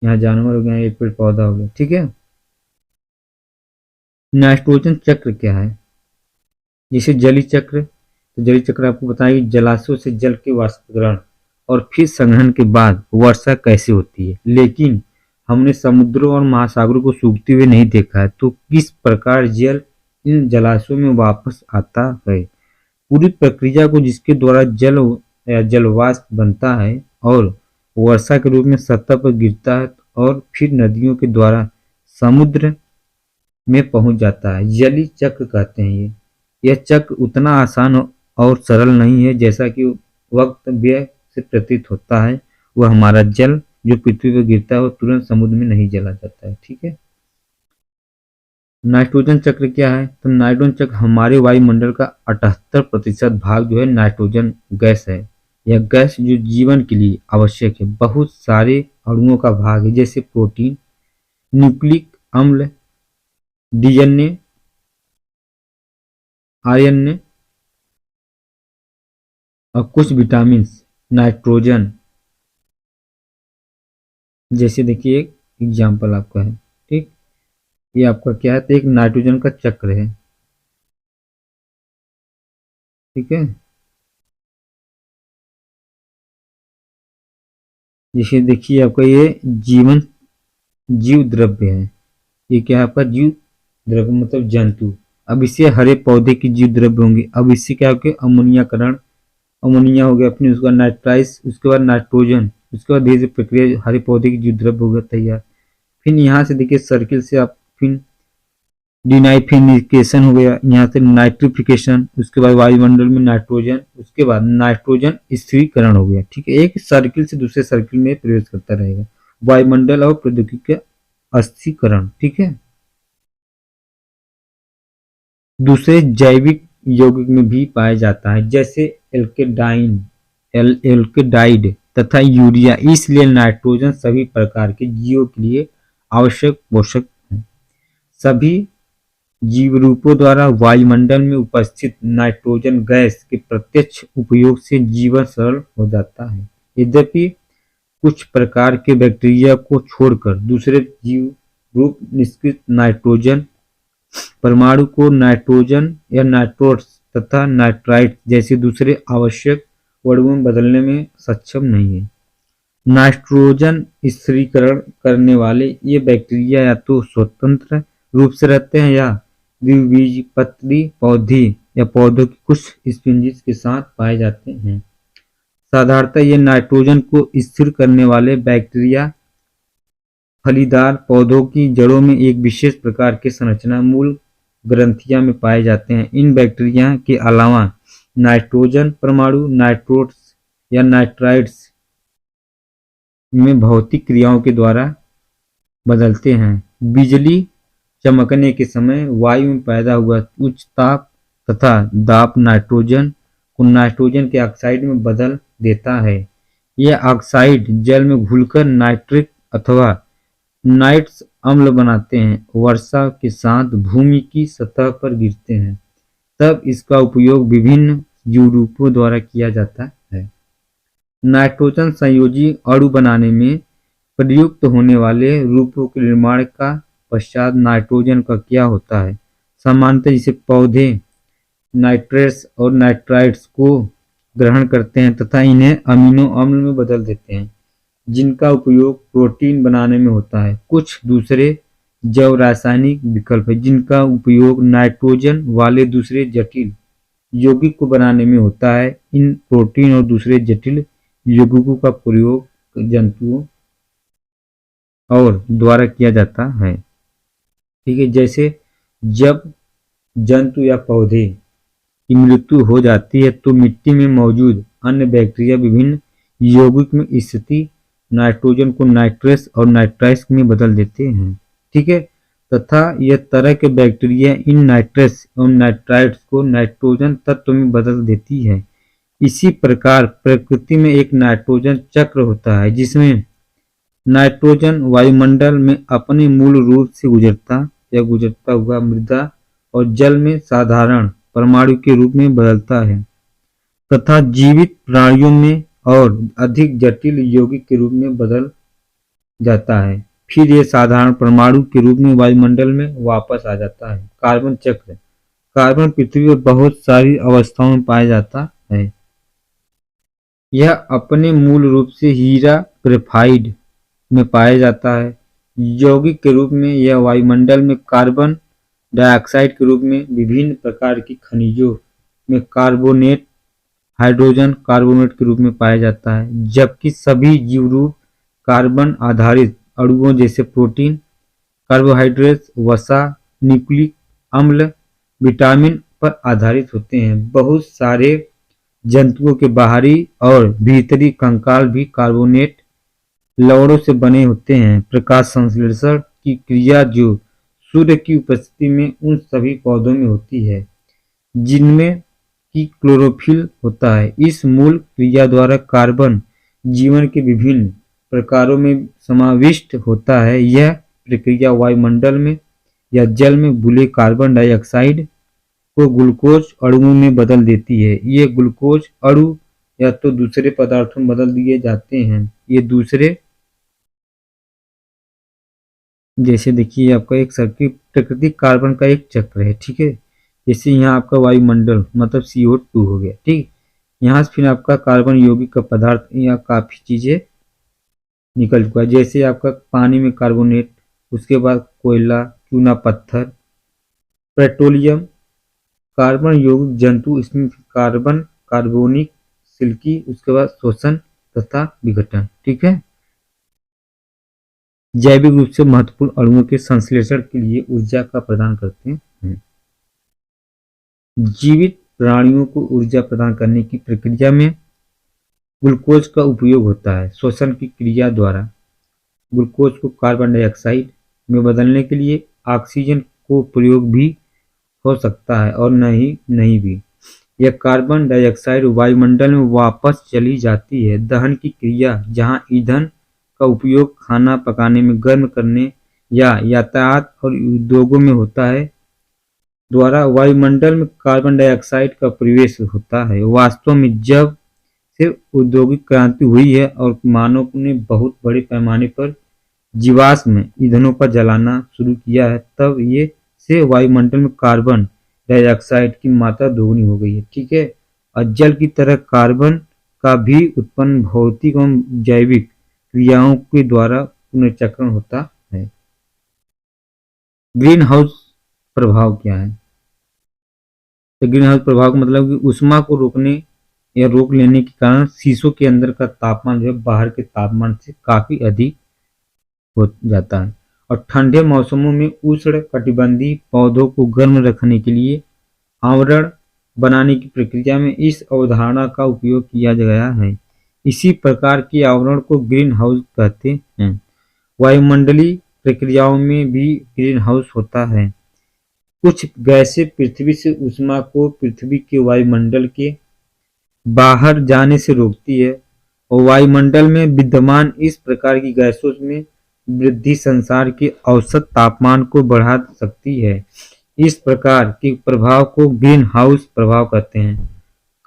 यहाँ जानवर हो गया, ये पेड़ पौधा हो गया। ठीक है। नाइट्रोजन चक्र क्या है? जैसे जलीय चक्र, तो जलीय चक्र आपको बताएगी जलाशयों से जल के वाष्पीकरण और फिर संग्रहण के बाद वर्षा कैसे होती है। लेकिन हमने समुद्रों और महासागरों को सूखते हुए नहीं देखा है, तो किस प्रकार जल इन जलाशयों में वापस आता है। पूरी प्रक्रिया को जिसके द्वारा जल या जलवाष्प बनता है और वर्षा के रूप में सतह पर गिरता है और फिर नदियों के द्वारा समुद्र में पहुंच जाता है, जलीय चक्र कहते हैं। यह चक्र उतना आसान और सरल नहीं है जैसा कि वक्त व्यय से प्रतीत होता है। वह हमारा जल जो पृथ्वी पर गिरता है वो तुरंत समुद्र में नहीं जला जाता है। ठीक है। नाइट्रोजन चक्र क्या है? तो नाइट्रोजन चक्र हमारे वायुमंडल का 78% भाग जो है नाइट्रोजन गैस है। यह गैस जो जीवन के लिए आवश्यक है, बहुत सारे अणुओं का भाग है, जैसे प्रोटीन, न्यूक्लिक अम्ल, डीएनए, आरएनए और कुछ विटामिन। नाइट्रोजन जैसे देखिए एक एग्जाम्पल आपका है। ठीक। ये आपका क्या है? तो एक नाइट्रोजन का चक्र है। ठीक है। जैसे देखिए आपका ये जीवन जीव द्रव्य है। ये क्या है आपका? जीव द्रव्य मतलब जंतु। अब इससे हरे पौधे की जीव द्रव्य होंगे। अब इससे क्या होगा? अमोनियाकरण, अमोनिया हो गया अपने, उसका नाइट्राइज, उसके बाद नाइट्रोजन, उसके बाद धीरे धीरे प्रक्रिया हरे पौधे की जीव द्रव्य हो गया तैयार। फिर यहाँ से देखिए सर्किल से आप फिर डिनाइफिकेशन हो गया, यहाँ से नाइट्रिफिकेशन, उसके बाद वायुमंडल में नाइट्रोजन, उसके बाद नाइट्रोजन स्थिरीकरण हो गया। ठीक है। एक सर्किल से दूसरे सर्किल में प्रवेश करता रहेगा, वायुमंडल और प्रौद्योगिकी का स्थिरीकरण। ठीक है। दूसरे जैविक यौगिक में भी पाया जाता है, जैसे एल्केडाइड तथा यूरिया। इसलिए नाइट्रोजन सभी प्रकार के जीवों के लिए आवश्यक पोषक है। सभी जीव रूपों द्वारा वायुमंडल में उपस्थित नाइट्रोजन गैस के प्रत्यक्ष उपयोग से जीवन सरल हो जाता है। यद्यपि कुछ प्रकार के बैक्टीरिया को छोड़कर दूसरे जीव रूप निष्क्रिय नाइट्रोजन परमाणु को नाइट्रोजन या नाइट्रोट्स तथा नाइट्राइट जैसे दूसरे आवश्यक अणुओं में बदलने में सक्षम नहीं है। नाइट्रोजन स्थिरीकरण करने वाले ये बैक्टीरिया या तो स्वतंत्र रूप से रहते हैं या द्विबीजपत्री पौधे या पौधों की कुछ स्पीशीज के साथ पाए जाते हैं। साधारणतः ये नाइट्रोजन को स्थिर करने वाले बैक्टीरिया फलीदार पौधों की जड़ों में एक विशेष प्रकार के संरचना मूल ग्रंथियां में पाए जाते हैं। इन बैक्टीरिया के अलावा नाइट्रोजन परमाणु नाइट्रोट्स या नाइट्राइट्स में भौतिक क्रियाओं के द्वारा बदलते हैं। बिजली चमकने के समय वायु में पैदा हुआ उच्च ताप तथा दाब नाइट्रोजन को नाइट्रोजन के ऑक्साइड में बदल देता है। यह ऑक्साइड जल में घुलकर नाइट्रिक अथवा नाइट्रस अम्ल बनाते हैं। वर्षा के साथ भूमि की सतह पर गिरते हैं, तब इसका उपयोग विभिन्न जीवरूपों द्वारा किया जाता है। नाइट्रोजन संयोजी अणु बनाने में प्रयुक्त होने वाले रूपों के निर्माण का पश्चात नाइट्रोजन का क्या होता है। सामान्यतः जिसे पौधे नाइट्रेट्स और नाइट्राइट्स को ग्रहण करते हैं तथा इन्हें अमीनो अम्ल में बदल देते हैं, जिनका उपयोग प्रोटीन बनाने में होता है। कुछ दूसरे जैव रासायनिक विकल्प है जिनका उपयोग नाइट्रोजन वाले दूसरे जटिल यौगिक को बनाने में होता है। इन प्रोटीन और दूसरे जटिल यौगिकों का प्रयोग जंतुओं और द्वारा किया जाता है। ठीक है, जैसे जब जंतु या पौधे की मृत्यु हो जाती है तो मिट्टी में मौजूद अन्य बैक्टीरिया विभिन्न यौगिक में स्थिति नाइट्रोजन को नाइट्रस और नाइट्राइट्स में बदल देते हैं। ठीक है, तथा यह तरह के बैक्टीरिया इन नाइट्रस और नाइट्राइट्स को नाइट्रोजन तत्व में बदल देती है। इसी प्रकार प्रकृति में एक नाइट्रोजन चक्र होता है जिसमें नाइट्रोजन वायुमंडल में अपने मूल रूप से गुजरता हुआ मृदा और जल में साधारण परमाणु के रूप में बदलता है तथा जीवित प्राणियों में और अधिक जटिल यौगिक के रूप में बदल जाता है। फिर यह साधारण परमाणु के रूप में वायुमंडल में वापस आ जाता है। कार्बन चक्र। कार्बन पृथ्वी पर बहुत सारी अवस्थाओं में पाया जाता है। यह अपने मूल रूप से हीरा ग्रेफाइट में पाया जाता है। यौगिक के रूप में यह वायुमंडल में कार्बन डाइऑक्साइड के रूप में विभिन्न प्रकार की खनिजों में कार्बोनेट हाइड्रोजन कार्बोनेट के रूप में पाया जाता है, जबकि सभी जीवरूप कार्बन आधारित अणुओं जैसे प्रोटीन कार्बोहाइड्रेट्स वसा न्यूक्लिक अम्ल विटामिन पर आधारित होते हैं। बहुत सारे जंतुओं के बाहरी और भीतरी कंकाल भी कार्बोनेट लवणों से बने होते हैं। प्रकाश संश्लेषण की क्रिया जो सूर्य की उपस्थिति में उन सभी पौधों में होती है जिनमें की क्लोरोफिल होता है। इस मूल क्रिया द्वारा कार्बन जीवन के विभिन्न प्रकारों में समाविष्ट होता है। यह प्रक्रिया वायुमंडल में या जल में घुले कार्बन डाइऑक्साइड को ग्लूकोज अणुओं में बदल देती है। ये ग्लूकोज अणु या तो दूसरे पदार्थों में बदल दिए जाते हैं। ये दूसरे जैसे देखिए आपका एक सर्किट प्राकृतिक कार्बन का एक चक्र है। ठीक है, जैसे यहाँ आपका वायुमंडल मतलब CO2 हो गया। ठीक, यहाँ से फिर आपका कार्बन यौगिक का पदार्थ या काफी चीजें निकल चुका है, जैसे आपका पानी में कार्बोनेट, उसके बाद कोयला चूना पत्थर पेट्रोलियम कार्बन यौगिक जंतु, इसमें कार्बन कार्बोनिक सिल्की, उसके बाद शोषण तथा विघटन। ठीक है, जैविक रूप से महत्वपूर्ण अणुओं के संश्लेषण के लिए ऊर्जा का प्रदान करते हैं। जीवित प्राणियों को ऊर्जा प्रदान करने की प्रक्रिया में ग्लूकोज का उपयोग होता है। श्वसन की क्रिया द्वारा ग्लूकोज को कार्बन डाइऑक्साइड में बदलने के लिए ऑक्सीजन को प्रयोग भी हो सकता है और नहीं भी। यह कार्बन डाइऑक्साइड वायुमंडल में वापस चली जाती है। दहन की क्रिया जहां ईंधन का उपयोग खाना पकाने में गर्म करने या यातायात और उद्योगों में होता है, द्वारा वायुमंडल में कार्बन डाइऑक्साइड का प्रवेश होता है। वास्तव में जब से औद्योगिक क्रांति हुई है और मानव ने बहुत बड़े पैमाने पर जीवाश्म ईंधनों पर जलाना शुरू किया है, तब ये से वायुमंडल में कार्बन डाइऑक्साइड की मात्रा दोगुनी हो गई है। ठीक है, और जल की तरह कार्बन का भी उत्पन्न भौतिक एवं जैविक क्रियाओं के द्वारा पुनर्चक्रण होता है। ग्रीन हाउस प्रभाव क्या है? तो ग्रीन हाउस प्रभाव का मतलब कि ऊष्मा को रोकने या रोक लेने के कारण शीशों के अंदर का तापमान जो है बाहर के तापमान से काफी अधिक हो जाता है। और ठंडे मौसमों में उष्ण कटिबंधीय पौधों को गर्म रखने के लिए आवरण बनाने की प्रक्रिया में इस अवधारणा का उपयोग किया गया है। इसी प्रकार के आवरण को ग्रीन हाउस कहते हैं। वायुमंडलीय प्रक्रियाओं में भी ग्रीन हाउस होता है। कुछ गैसें पृथ्वी से ऊष्मा को पृथ्वी के वायुमंडल के बाहर जाने से रोकती है और वायुमंडल में विद्यमान इस प्रकार की गैसों में वृद्धि संसार के औसत तापमान को बढ़ा सकती है। इस प्रकार के प्रभाव को ग्रीन हाउस प्रभाव कहते हैं।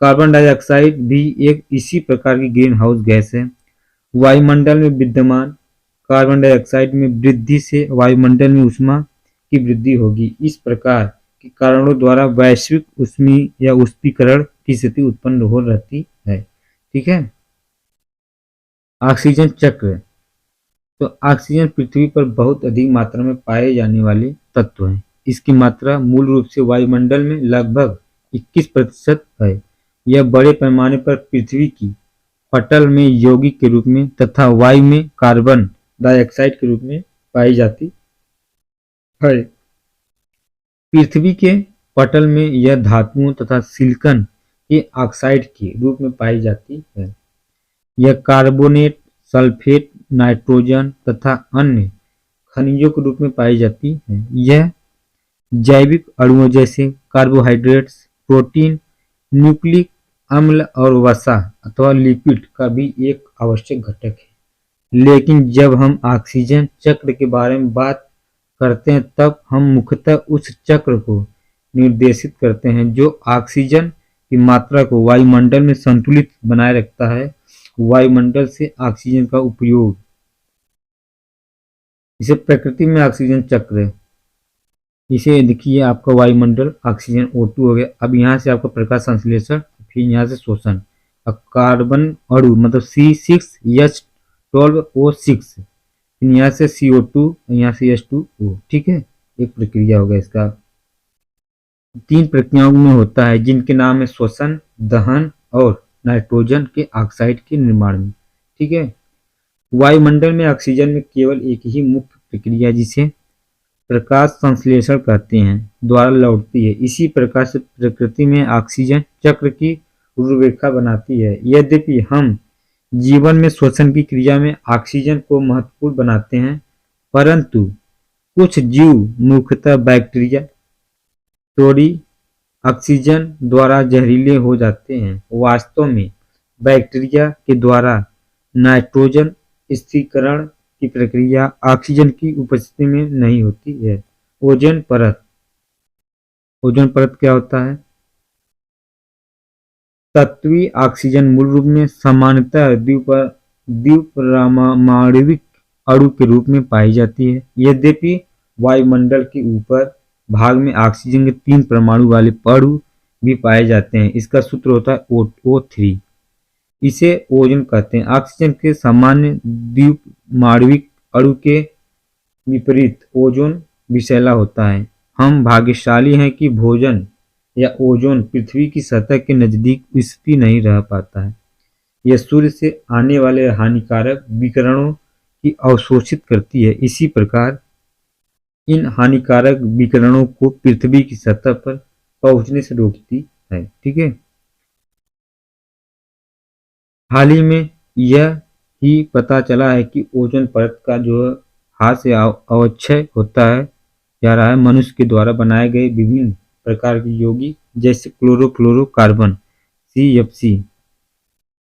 कार्बन डाइऑक्साइड भी एक इसी प्रकार की ग्रीन हाउस गैस है। वायुमंडल में विद्यमान कार्बन डाइऑक्साइड में वृद्धि से वायुमंडल में ऊष्मा की वृद्धि होगी। इस प्रकार के कारणों द्वारा वैश्विक ऊष्मी या ऊष्मीकरण की स्थिति उत्पन्न हो रहती है। ठीक है, ऑक्सीजन चक्र। तो ऑक्सीजन पृथ्वी पर बहुत अधिक मात्रा में पाए जाने वाले तत्व है। इसकी मात्रा मूल रूप से वायुमंडल में लगभग 21% है। यह बड़े पैमाने पर पृथ्वी की पटल में यौगिक के रूप में तथा वायु में कार्बन डाइऑक्साइड के रूप में पाई जाती है। पृथ्वी के पटल में यह धातुओं तथा सिलिकॉन के ऑक्साइड के रूप में पाई जाती है। यह कार्बोनेट, सल्फेट, नाइट्रोजन तथा अन्य खनिजों के रूप में पाई जाती है। यह जैविक अणुओं जैसे कार्बोहाइड्रेट्स, प्रोटीन, न्यूक्लिक अम्ल और वसा अथवा लिपिड का भी एक आवश्यक घटक है। लेकिन जब हम ऑक्सीजन चक्र के बारे में बात करते हैं तब हम मुख्यतः उस चक्र को निर्देशित करते हैं जो ऑक्सीजन की मात्रा को वायुमंडल में संतुलित बनाए रखता है। वायुमंडल से ऑक्सीजन का उपयोग, इसे प्रकृति में ऑक्सीजन चक्र, इसे देखिए आपका वायुमंडल ऑक्सीजन O2 हो गया। अब यहाँ से आपका प्रकाश संश्लेषण, फिर यहाँ से शोषण। अब कार्बन अणु मतलब C6H12O6, यहाँ से CO2, यहाँ से H2O। ठीक है, एक प्रक्रिया होगा इसका। 3 प्रक्रियाओं में होता है जिनके नाम है श्वसन, दहन और नाइट्रोजन के ऑक्साइड के निर्माण में। ठीक है, वायुमंडल में ऑक्सीजन में केवल एक ही मुख्य प्रक्रिया जिसे प्रकाश संश्लेषण कहते हैं द्वारा लौटती है। इसी प्रकार से प्रकृति में ऑक्सीजन चक्र की रूपरेखा बनाती है। यद्यपि हम जीवन में श्वसन की क्रिया में ऑक्सीजन को महत्वपूर्ण बनाते हैं, परंतु कुछ जीव मुख्यतः बैक्टीरिया थोड़ी ऑक्सीजन द्वारा जहरीले हो जाते हैं। वास्तव में बैक्टीरिया के द्वारा नाइट्रोजन स्थिरीकरण की प्रक्रिया ऑक्सीजन की उपस्थिति में नहीं होती है। ओजोन परत। ओजोन परत क्या होता है? तत्वीय ऑक्सीजन मूल रूप में सामान्यतः द्विपरमाणविक अणु के रूप में पाई जाती है। यद्यपि वायुमंडल के ऊपर भाग में ऑक्सीजन के 3 परमाणु वाले अणु भी पाए जाते हैं। इसका सूत्र होता है O3। इसे ओजोन कहते हैं। ऑक्सीजन के सामान्य द्विपरमाणविक अणु के विपरीत ओजोन विषैला होता है। हम भाग्यशाली हैं कि भोजन या ओजोन पृथ्वी की सतह के नजदीक स्थिर नहीं रह पाता है। यह सूर्य से आने वाले हानिकारक विकिरणों की अवशोषित करती है। इसी प्रकार इन हानिकारक विकिरणों को पृथ्वी की सतह पर पहुंचने से रोकती है। ठीक है, हाल ही में यह ही पता चला है कि ओजोन परत का जो हाथ से अवक्षय होता है जा रहा है मनुष्य के द्वारा बनाए गए विभिन्न प्रकार के यौगिक जैसे क्लोरोफ्लोरोकार्बन CFC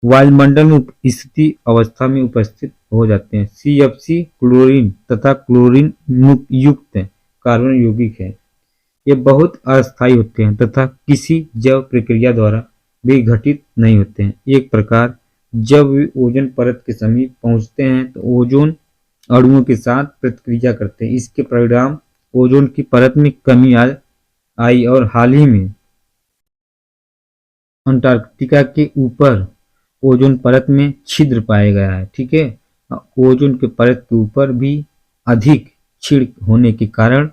वायुमंडल में स्थिर अवस्था में उपस्थित हो जाते हैं। CFC क्लोरीन तथा क्लोरीन युक्त कार्बन यौगिक है। ये बहुत अस्थायी होते हैं तथा किसी जैव प्रक्रिया द्वारा भी घटित नहीं होते हैं। एक प्रकार जब वे ओजोन परत के समीप पहुंचते हैं तो ओजोन अणुओं के साथ प्रतिक्रिया करते हैं। इसके परिणाम ओजोन की परत में कमी आई और हाल ही में अंटार्कटिका के ऊपर ओजोन परत में छिद्र पाया गया है। ठीक है, ओजोन के परत के ऊपर भी अधिक छिद्र होने के कारण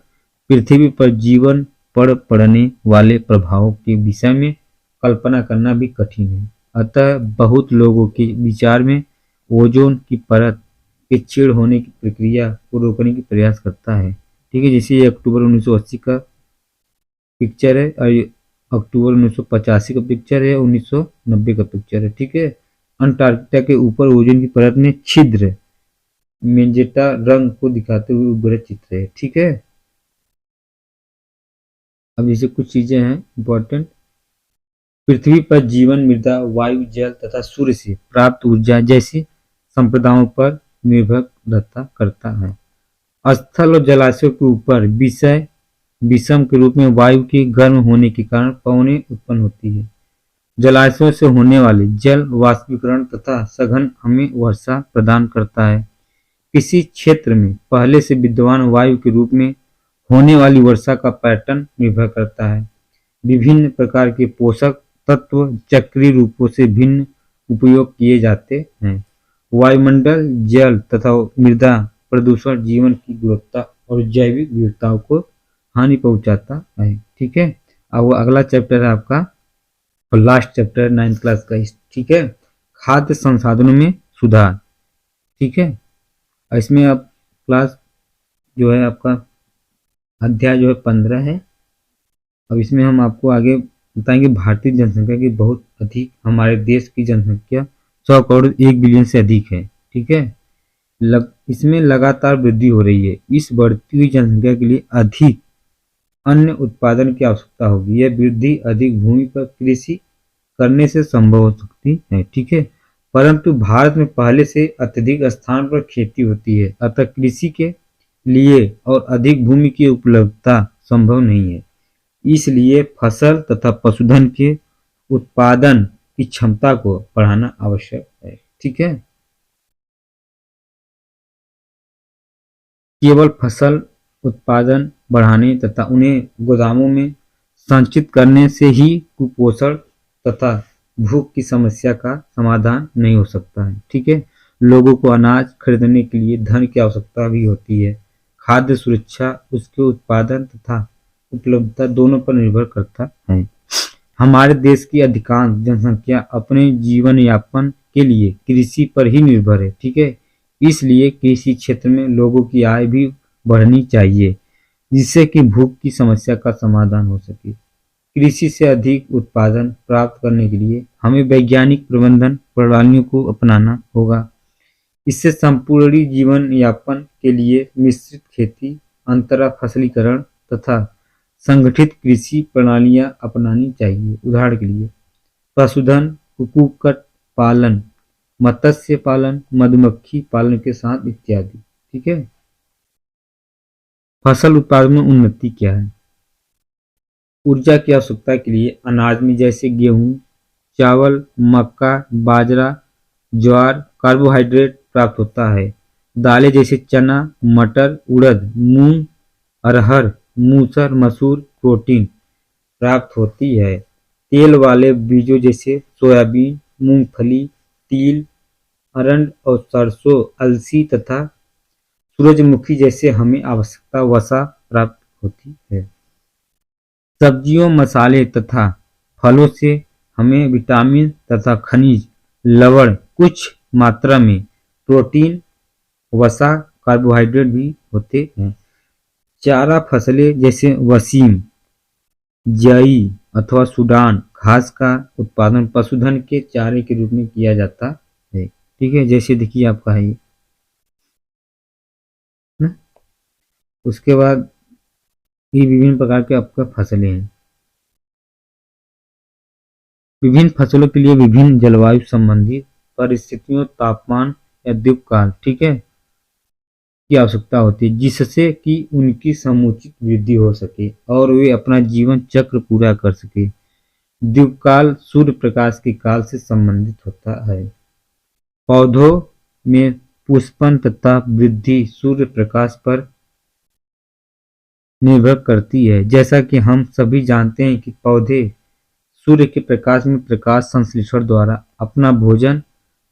पृथ्वी पर जीवन पर पड़ने वाले प्रभावों के विषय में कल्पना करना भी कठिन है। अतः बहुत लोगों के विचार में ओजोन की परत के क्षीण होने की प्रक्रिया को रोकने की प्रयास करता है। ठीक है, जैसे ये अक्टूबर 1980 का पिक्चर है और ये अक्टूबर 1985 का पिक्चर है, 1990 का पिक्चर है। ठीक है, अंटार्कटिका के ऊपर ओजोन की परत में छिद्र मेजेंटा रंग को दिखाते हुए उभरे चित्र है। ठीक है, अब जैसे कुछ चीजें हैं इंपॉर्टेंट। पृथ्वी पर जीवन मृदा, वायु, जल तथा सूर्य से प्राप्त ऊर्जा जैसी संपदाओं पर निर्भर करता है। स्थल और जलाशयों के ऊपर विषय विषम के रूप में वायु के गर्म होने के कारण पवनें उत्पन्न होती है। जलाशयों से होने वाले जल वाष्पीकरण तथा सघन हमें वर्षा प्रदान करता है। किसी क्षेत्र में पहले से विद्यमान वायु के रूप में होने वाली वर्षा का पैटर्न निर्भर करता है। विभिन्न प्रकार के पोषक तत्व चक्रीय रूपों से भिन्न उपयोग किए जाते हैं। वायुमंडल, जल तथा मृदा प्रदूषण जीवन की गुणवत्ता और जैविक विविधताओं को हानि पहुंचाता है। ठीक है, अब वो अगला चैप्टर है आपका और लास्ट चैप्टर 9th क्लास का। ठीक है, खाद्य संसाधनों में सुधार। ठीक है, इसमें आप क्लास जो है आपका अध्याय जो है 15 है। अब इसमें हम आपको आगे बताएंगे भारतीय जनसंख्या की बहुत अधिक, हमारे देश की जनसंख्या 100 करोड़ 1 बिलियन से अधिक है। ठीक है, इसमें लगातार वृद्धि हो रही है। इस बढ़ती हुई जनसंख्या के लिए अधिक अन्न उत्पादन की आवश्यकता होगी। यह वृद्धि अधिक भूमि पर कृषि करने से संभव हो सकती है। ठीक है, परंतु भारत में पहले से अत्यधिक स्थान पर खेती होती है, अतः कृषि के लिए और अधिक भूमि की उपलब्धता संभव नहीं है। इसलिए फसल तथा पशुधन के उत्पादन की क्षमता को बढ़ाना आवश्यक है। ठीक है, केवल फसल उत्पादन बढ़ाने तथा उन्हें गोदामों में संचित करने से ही कुपोषण तथा भूख की समस्या का समाधान नहीं हो सकता है। ठीक है, लोगों को अनाज खरीदने के लिए धन की आवश्यकता भी होती है। खाद्य सुरक्षा उसके उत्पादन तथा उपलब्धता दोनों पर निर्भर करता है। हमारे देश की अधिकांश जनसंख्या अपने जीवन यापन के लिए कृषि पर ही निर्भर है। ठीक है, इसलिए कृषि क्षेत्र में लोगों की आय भी बढ़नी चाहिए, जिससे कि भूख की समस्या का समाधान हो सके। कृषि से अधिक उत्पादन प्राप्त करने के लिए हमें वैज्ञानिक प्रबंधन प्रणालियों को अपनाना होगा। इससे संपूर्ण जीवन यापन के लिए मिश्रित खेती, अंतरा फसलीकरण तथा संगठित कृषि प्रणालियां अपनानी चाहिए। उदाहरण के लिए पशुधन, कुक्कुट पालन, मत्स्य पालन, मधुमक्खी पालन के साथ इत्यादि। ठीक है, फसल उत्पादन में उन्नति क्या है? ऊर्जा की आवश्यकता के लिए अनाज में जैसे गेहूं, चावल, मक्का, बाजरा, ज्वार कार्बोहाइड्रेट प्राप्त होता है। दालें जैसे चना, मटर, उड़द, मूंग, अरहर, मूसर, मसूर प्रोटीन प्राप्त होती है। तेल वाले बीजों जैसे सोयाबीन, मूंगफली, तिल, अरंड और सरसों, अलसी तथा सूरजमुखी जैसे हमें आवश्यकता वसा प्राप्त होती है। सब्जियों, मसाले तथा फलों से हमें विटामिन तथा खनिज, लवण, कुछ मात्रा में प्रोटीन, वसा, कार्बोहाइड्रेट भी होते हैं। चारा फसलें जैसे वसीम, जई अथवा सूडान घास का उत्पादन पशुधन के चारे के रूप में किया जाता है। ठीक है, जैसे देखिए आपका है ये ना? उसके बाद ये विभिन्न प्रकार के आपका फसलें हैं। विभिन्न फसलों के लिए विभिन्न जलवायु संबंधी परिस्थितियों, तापमान या द्वीप काल, ठीक है, की आवश्यकता होती है, जिससे कि उनकी समुचित वृद्धि हो सके और वे अपना जीवन चक्र पूरा कर सके। द्युकाल सूर्य प्रकाश के काल से संबंधित होता है। पौधों में पुष्पन तथा वृद्धि सूर्य प्रकाश पर निर्भर करती है। जैसा कि हम सभी जानते हैं कि पौधे सूर्य के प्रकाश में प्रकाश संश्लेषण द्वारा अपना भोजन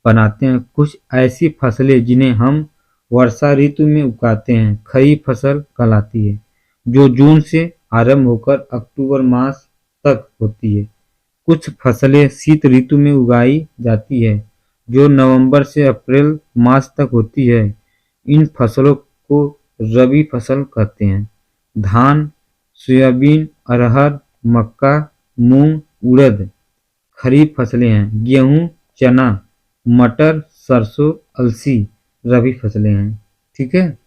बनाते हैं। कुछ ऐसी फसलें जिन्हें हम वर्षा ऋतु में उगाते हैं खरीफ फसल कहलाती है, जो जून से आरंभ होकर अक्टूबर मास तक होती है। कुछ फसलें शीत ऋतु में उगाई जाती है, जो नवंबर से अप्रैल मास तक होती है। इन फसलों को रबी फसल कहते हैं। धान, सोयाबीन, अरहर, मक्का, मूंग, उड़द खरीफ फसलें हैं। गेहूं, चना, मटर, सरसों, अलसी रबी फसलें हैं। ठीक है।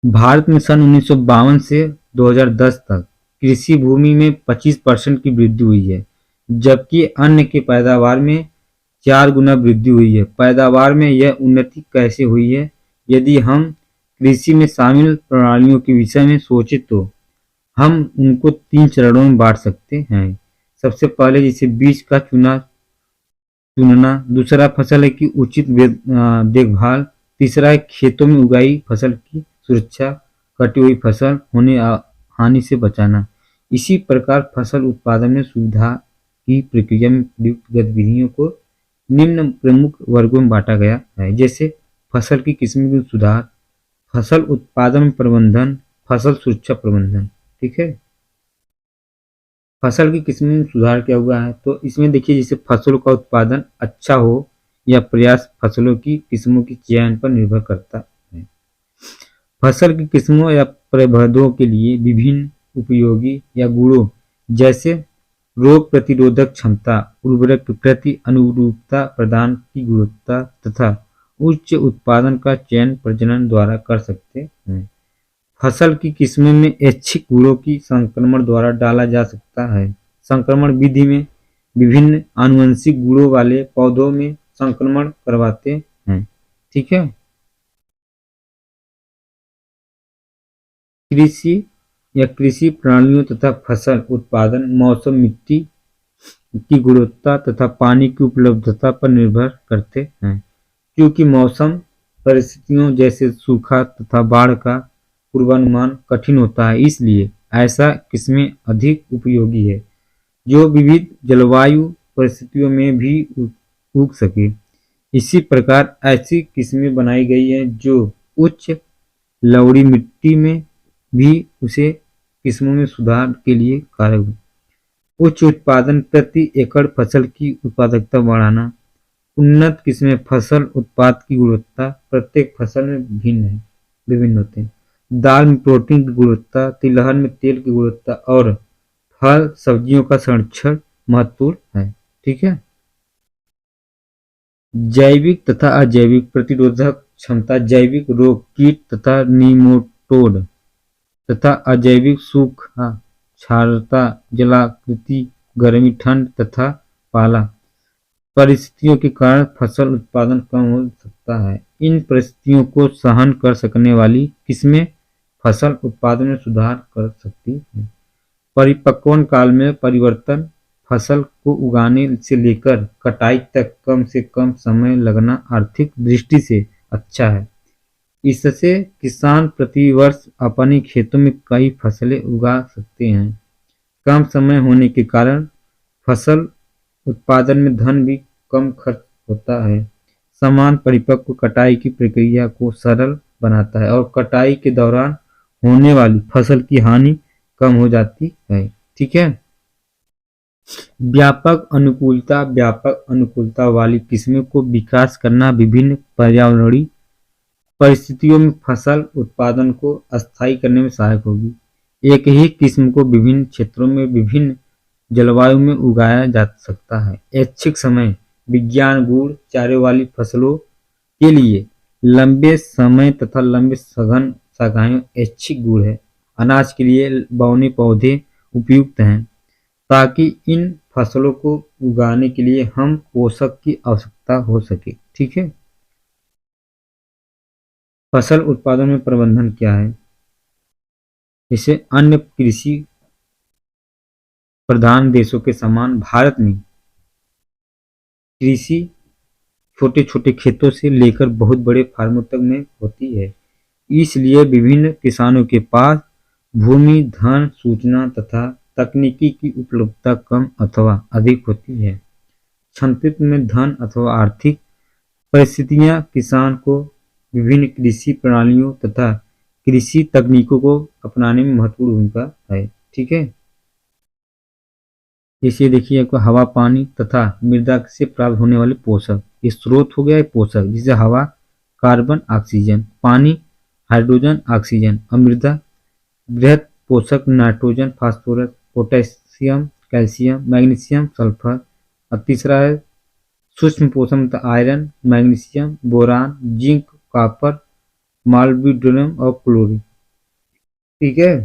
भारत में सन 1952 से 2010 तक कृषि भूमि में 25% की वृद्धि हुई है, जबकि अन्न की पैदावार में 4 गुना वृद्धि हुई है। पैदावार में यह उन्नति कैसे हुई है? यदि हम कृषि में शामिल प्रणालियों के विषय में सोचें तो हम उनको 3 चरणों में बांट सकते हैं। सबसे पहले जैसे बीज का चुनना, दूसरा फसल की उचित देखभाल, तीसरा है खेतों में उगाई फसल की सुरक्षा, कटी हुई फसल होने हानि से बचाना। इसी प्रकार फसल उत्पादन में सुविधा की प्रक्रिया में प्रयुक्त गतिविधियों को निम्न प्रमुख वर्गों में बांटा गया है, जैसे फसल की किस्म में सुधार, फसल उत्पादन प्रबंधन, फसल सुरक्षा प्रबंधन। ठीक है। फसल की किस्म में सुधार क्या हुआ है, तो इसमें देखिए जैसे फसलों का उत्पादन अच्छा हो या प्रयास फसलों की किस्मों की चयन पर निर्भर करता है। फसल की किस्मों या प्रभेदों के लिए विभिन्न उपयोगी या गुणों जैसे रोग प्रतिरोधक क्षमता, उर्वरक प्रति अनुरूपता, प्रदान की गुणवत्ता तथा उच्च उत्पादन का चयन प्रजनन द्वारा कर सकते हैं। फसल की किस्मों में ऐच्छिक गुणों की संक्रमण द्वारा डाला जा सकता है। संक्रमण विधि में विभिन्न आनुवंशिक गुणों वाले पौधों में संक्रमण करवाते हैं। ठीक है। कृषि या कृषि प्रणालियों तथा फसल उत्पादन मौसम, मिट्टी की गुणवत्ता तथा पानी की उपलब्धता पर निर्भर करते हैं। क्योंकि मौसम परिस्थितियों जैसे सूखा तथा बाढ़ का पूर्वानुमान कठिन होता है, इसलिए ऐसा किस्में अधिक उपयोगी है जो विविध जलवायु परिस्थितियों में भी उग सके। इसी प्रकार ऐसी किस्में बनाई गई हैं जो उच्च लवणीय मिट्टी में भी उसे किस्मों में सुधार के लिए कारगर हो। उच्च उत्पादन प्रति एकड़ फसल की उत्पादकता बढ़ाना। उन्नत किस्में फसल उत्पाद की गुणवत्ता प्रत्येक फसल में विभिन्न होते हैं। दाल में प्रोटीन की गुणवत्ता, तिलहन में तेल की गुणवत्ता और फल सब्जियों का संरक्षण महत्वपूर्ण है। ठीक है। जैविक तथा अजैविक प्रतिरोधक क्षमता, जैविक रोग, कीट तथा निमेटोड तथा अजैविक सूखा, क्षारता, जलाकृति, गर्मी, ठंड तथा पाला परिस्थितियों के कारण फसल उत्पादन कम हो सकता है। इन परिस्थितियों को सहन कर सकने वाली किस्में फसल उत्पादन में सुधार कर सकती है। परिपक्वन काल में परिवर्तन, फसल को उगाने से लेकर कटाई तक कम से कम समय लगना आर्थिक दृष्टि से अच्छा है। इससे किसान प्रति वर्ष अपने खेतों में कई फसलें उगा सकते हैं। कम समय होने के कारण फसल उत्पादन में धन भी कम खर्च होता है। समान परिपक्व कटाई की प्रक्रिया को सरल बनाता है और कटाई के दौरान होने वाली फसल की हानि कम हो जाती है। ठीक है। व्यापक अनुकूलता वाली किस्मों को विकास करना विभिन्न पर्यावरणीय परिस्थितियों में फसल उत्पादन को अस्थायी करने में सहायक होगी। एक ही किस्म को विभिन्न क्षेत्रों में विभिन्न जलवायु में उगाया जा सकता है। ऐच्छिक समय विज्ञान गुण चारे वाली फसलों के लिए लंबे समय तथा लंबे सघन शाखाएं ऐच्छिक गुण है। अनाज के लिए बौने पौधे उपयुक्त हैं, ताकि इन फसलों को उगाने के लिए हम पोषक की आवश्यकता हो सके। ठीक है। फसल उत्पादन में प्रबंधन क्या है? जैसे अन्य कृषि प्रधान देशों के समान भारत में कृषि छोटे छोटे खेतों से लेकर बहुत बड़े फार्मों तक में होती है। इसलिए विभिन्न किसानों के पास भूमि, धन, सूचना तथा तकनीकी की उपलब्धता कम अथवा अधिक होती है। संक्षिप्त में धन अथवा आर्थिक परिस्थितियां किसान को विभिन्न कृषि प्रणालियों तथा कृषि तकनीकों को अपनाने में महत्वपूर्ण भूमिका है। ठीक है, जैसे देखिए आपको हवा, पानी तथा मृदा से प्राप्त होने वाले पोषक, ये स्रोत हो गया है पोषक, जैसे हवा कार्बन ऑक्सीजन, पानी हाइड्रोजन ऑक्सीजन और मृदा बृहत पोषक nitrogen phosphorus potassium calcium magnesium sulphur. और तीसरा है सूक्ष्म पोषक iron magnesium boron zinc copper molybdenum और क्लोरीन। ठीक है,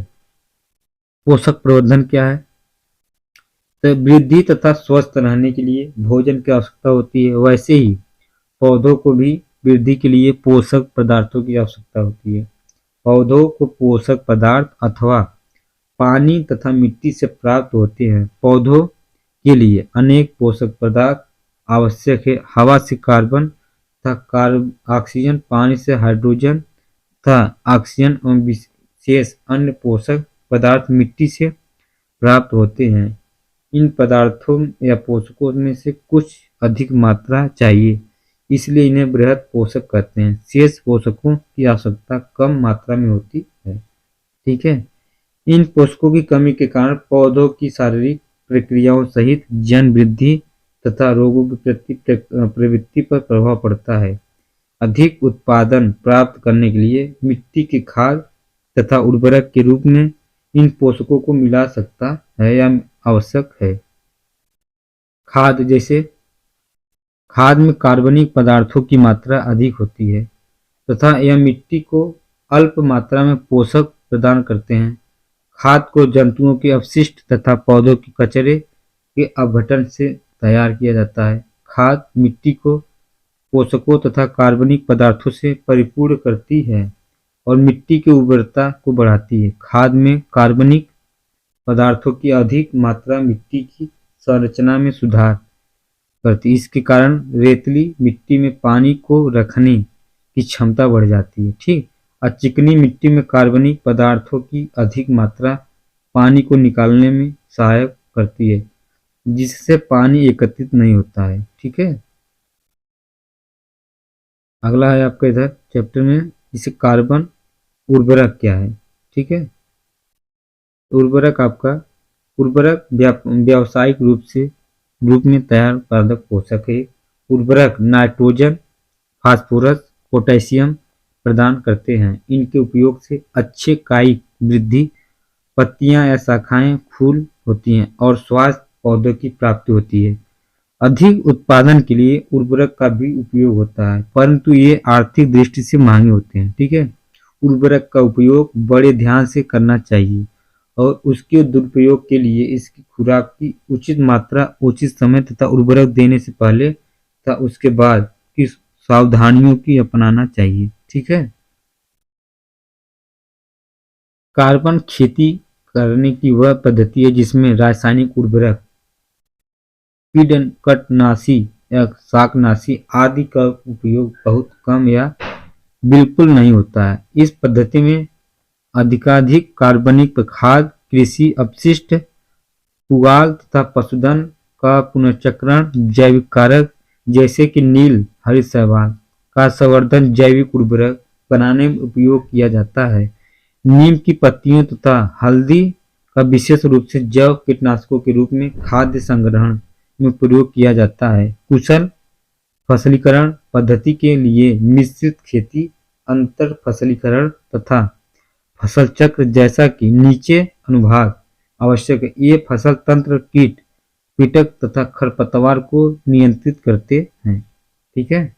पोषक प्रबंधन क्या है? तो वृद्धि तथा स्वस्थ रहने के लिए भोजन की आवश्यकता होती है, वैसे ही पौधों को भी वृद्धि के लिए पोषक पदार्थों की आवश्यकता होती है। पौधों को पोषक पदार्थ अथवा पानी तथा मिट्टी से प्राप्त होते हैं। पौधों के लिए अनेक पोषक पदार्थ आवश्यक है। हवा से कार्बन तथा ऑक्सीजन, पानी से हाइड्रोजन तथा ऑक्सीजन और विशेष अन्य पोषक पदार्थ मिट्टी से प्राप्त होते हैं। इन पदार्थों या पोषकों में से कुछ अधिक मात्रा चाहिए, इसलिए इन्हें बृहत पोषक कहते हैं। शेष पोषकों की आवश्यकता कम मात्रा में होती है। ठीक है, इन पोषकों की कमी के कारण पौधों की शारीरिक प्रक्रियाओं सहित जन वृद्धि तथा रोगों के प्रति प्रवृत्ति पर प्रभाव पड़ता है। अधिक उत्पादन प्राप्त करने के लिए मिट्टी की खाद तथा उर्वरक के रूप में इन पोषकों को मिला सकता है या आवश्यक है। खाद, जैसे खाद में कार्बनिक पदार्थों की मात्रा अधिक होती है तथा यह मिट्टी को अल्प मात्रा में पोषक प्रदान करते हैं। खाद को जंतुओं के अपशिष्ट तथा पौधों के कचरे के अपघटन से तैयार किया जाता है। खाद मिट्टी को पोषकों तथा कार्बनिक पदार्थों से परिपूर्ण करती है और मिट्टी की उर्वरता को बढ़ाती है। खाद में कार्बनिक पदार्थों की अधिक मात्रा मिट्टी की संरचना में सुधार करती है। इसके कारण रेतीली मिट्टी में पानी को रखने की क्षमता बढ़ जाती है। ठीक, और चिकनी मिट्टी में कार्बनिक पदार्थों की अधिक मात्रा पानी को निकालने में सहायक करती है, जिससे पानी एकत्रित नहीं होता है। ठीक है, अगला है आपका इधर चैप्टर में, इसे कार्बन उर्वरक क्या है। ठीक है, उर्वरक आपका उर्वरक व्यावसायिक रूप में तैयार उत्पादक पोषक है। उर्वरक नाइट्रोजन फास्फोरस पोटेशियम प्रदान करते हैं। इनके उपयोग से अच्छे कायिक वृद्धि, पत्तियां या शाखाएं फूल होती हैं और स्वास्थ्य पौधों की प्राप्ति होती है। अधिक उत्पादन के लिए उर्वरक का भी उपयोग होता है, परंतु ये आर्थिक दृष्टि से महंगे होते हैं। ठीक है, उर्वरक का उपयोग बड़े ध्यान से करना चाहिए और उसके दुरुपयोग के लिए इसकी खुराक की उचित मात्रा, उचित समय तथा उर्वरक देने से पहले तथा उसके बाद की सावधानियों की अपनाना चाहिए। ठीक है, कार्बन खेती करने की वह पद्धति है जिसमें रासायनिक उर्वरक, कीटनाशी या शाकनाशी आदि का उपयोग बहुत कम या बिल्कुल नहीं होता है। इस पद्धति में अधिकाधिक कार्बनिक खाद, कृषि अपशिष्ट, पुआल तथा पशुधन का पुनर्चक्रण, जैविक कारक जैसे कि नील हरित शैवाल का संवर्धन जैविक उर्वरक बनाने में उपयोग किया जाता है। नीम की पत्तियों तथा हल्दी का विशेष रूप से जैव कीटनाशकों के रूप में खाद्य संग्रहण में प्रयोग किया जाता है। कुशल फसलीकरण पद्धति के लिए मिश्रित खेती, अंतर फसलीकरण तथा फसल चक्र जैसा कि नीचे अनुभाग आवश्यक है। ये फसल तंत्र कीट, कीटक तथा खरपतवार को नियंत्रित करते हैं। ठीक है,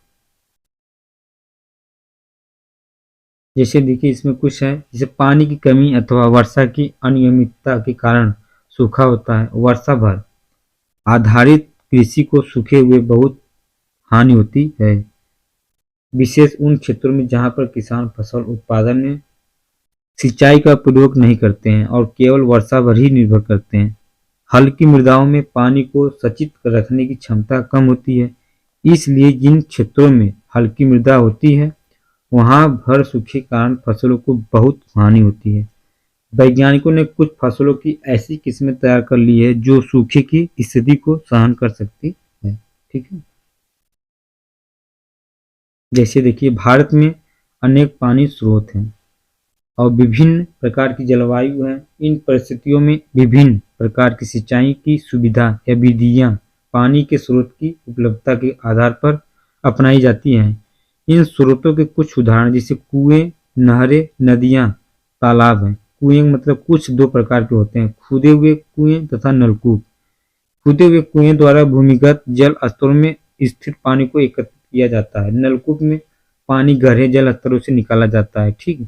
जैसे देखिए इसमें कुछ है, जैसे पानी की कमी अथवा वर्षा की अनियमितता के कारण सूखा होता है। वर्षा भर आधारित कृषि को सूखे हुए बहुत हानि होती है। विशेष उन क्षेत्रों में जहां पर किसान फसल उत्पादन में सिंचाई का प्रयोग नहीं करते हैं और केवल वर्षा पर ही निर्भर करते हैं। हल्की मृदाओं में पानी को संचित रखने की क्षमता कम होती है, इसलिए जिन क्षेत्रों में हल्की मृदा होती है वहां भर सूखे के कारण फसलों को बहुत हानि होती है। वैज्ञानिकों ने कुछ फसलों की ऐसी किस्में तैयार कर ली है जो सूखे की स्थिति को सहन कर सकती है। ठीक है, जैसे देखिए भारत में अनेक पानी स्रोत हैं और विभिन्न प्रकार की जलवायु है। इन परिस्थितियों में विभिन्न प्रकार की सिंचाई की सुविधा या विधियां पानी के स्रोत की उपलब्धता के आधार पर अपनाई जाती हैं। इन स्रोतों के कुछ उदाहरण जैसे कुएं, नहरें, नदियां, तालाब हैं। कुएं मतलब कुछ दो प्रकार के होते हैं, खुदे हुए कुएं तथा नलकूप। खुदे हुए कुएं द्वारा भूमिगत जल स्तरों में स्थित पानी को एकत्रित किया जाता है। नलकूप में पानी गहरे जल स्तरों से निकाला जाता है। ठीक,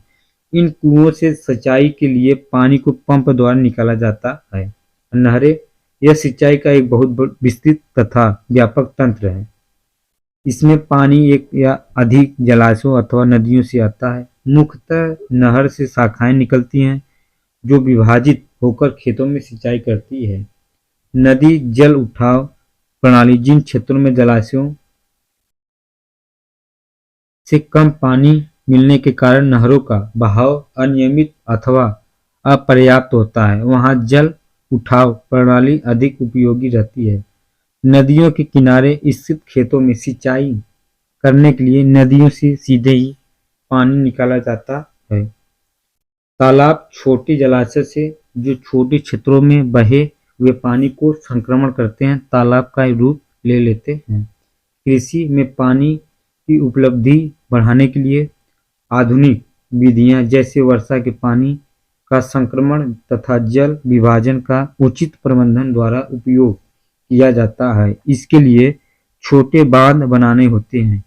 इन कुओं से सिंचाई के लिए पानी को पंप द्वारा निकाला जाता है। नहरें यह सिंचाई का एक बहुत विस्तृत तथा व्यापक तंत्र है। इसमें पानी एक या अधिक जलाशयों अथवा नदियों से आता है। मुख्यतः नहर से शाखाएं निकलती हैं जो विभाजित होकर खेतों में सिंचाई करती है। नदी जल उठाव प्रणाली जिन क्षेत्रों में जलाशयों से कम पानी मिलने के कारण नहरों का बहाव अनियमित अथवा अपर्याप्त होता है, वहां जल उठाव प्रणाली अधिक उपयोगी रहती है। नदियों के किनारे स्थित खेतों में सिंचाई करने के लिए नदियों से सीधे ही पानी निकाला जाता है। तालाब छोटे जलाशय से जो छोटे क्षेत्रों में बहे हुए पानी को संक्रमण करते हैं, तालाब का रूप ले लेते हैं। कृषि में पानी की उपलब्धि बढ़ाने के लिए आधुनिक विधियां जैसे वर्षा के पानी का संक्रमण तथा जल विभाजन का उचित प्रबंधन द्वारा उपयोग किया जाता है। इसके लिए छोटे बांध बनाने होते हैं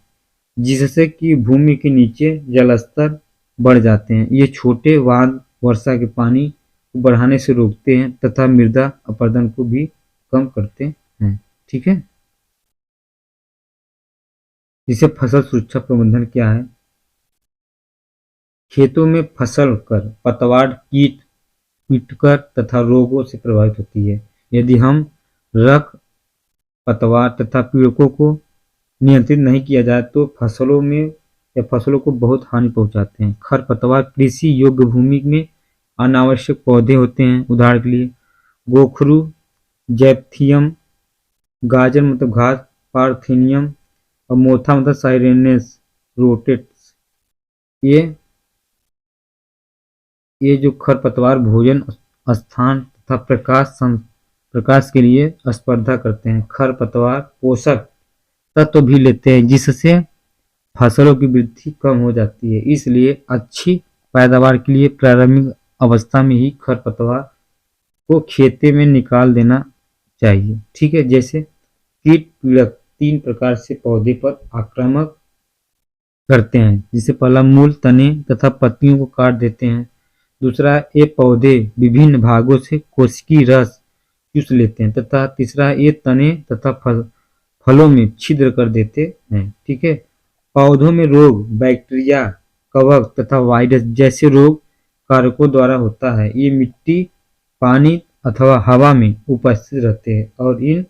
जिससे कि भूमि के नीचे जल स्तर बढ़ जाते हैं। ये छोटे बांध वर्षा के पानी को बढ़ाने से रोकते हैं तथा मृदा अपरदन को भी कम करते हैं। ठीक है, जिसे फसल सुरक्षा प्रबंधन क्या है? खेतों में फसल कर पतवार, कीट, पीटकर तथा रोगों से प्रभावित होती है। यदि हम रख पतवार तथा पीड़कों को नियंत्रित नहीं किया जाए तो फसलों में या फसलों को बहुत हानि पहुंचाते हैं। खरपतवार कृषि योग्य भूमि में अनावश्यक पौधे होते हैं। उदाहरण के लिए गोखरू, जैप्थियम, गाजर मतलब घास, पार्थेनियम और मोथा मतलब साइरेनेस रोटेट्स। ये जो खरपतवार भोजन स्थान तथा प्रकाश के लिए स्पर्धा करते हैं। खरपतवार पोषक तत्व भी लेते हैं जिससे फसलों की वृद्धि कम हो जाती है। इसलिए अच्छी पैदावार के लिए प्रारंभिक अवस्था में ही खरपतवार को खेते में निकाल देना चाहिए। ठीक है, जैसे कीट पीड़क 3 प्रकार से पौधे पर आक्रामक करते हैं, जिसे पहला मूल, तने तथा पत्तियों को काट देते हैं। दूसरा, ये पौधे विभिन्न भागों से कोशिकीय रस चूस लेते हैं तथा तीसरा, ये तने तथा फलों में छिद्र कर देते हैं। ठीक है, पौधों में रोग बैक्टीरिया, कवक तथा वायरस जैसे रोग कारकों द्वारा होता है। ये मिट्टी, पानी अथवा हवा में उपस्थित रहते हैं और इन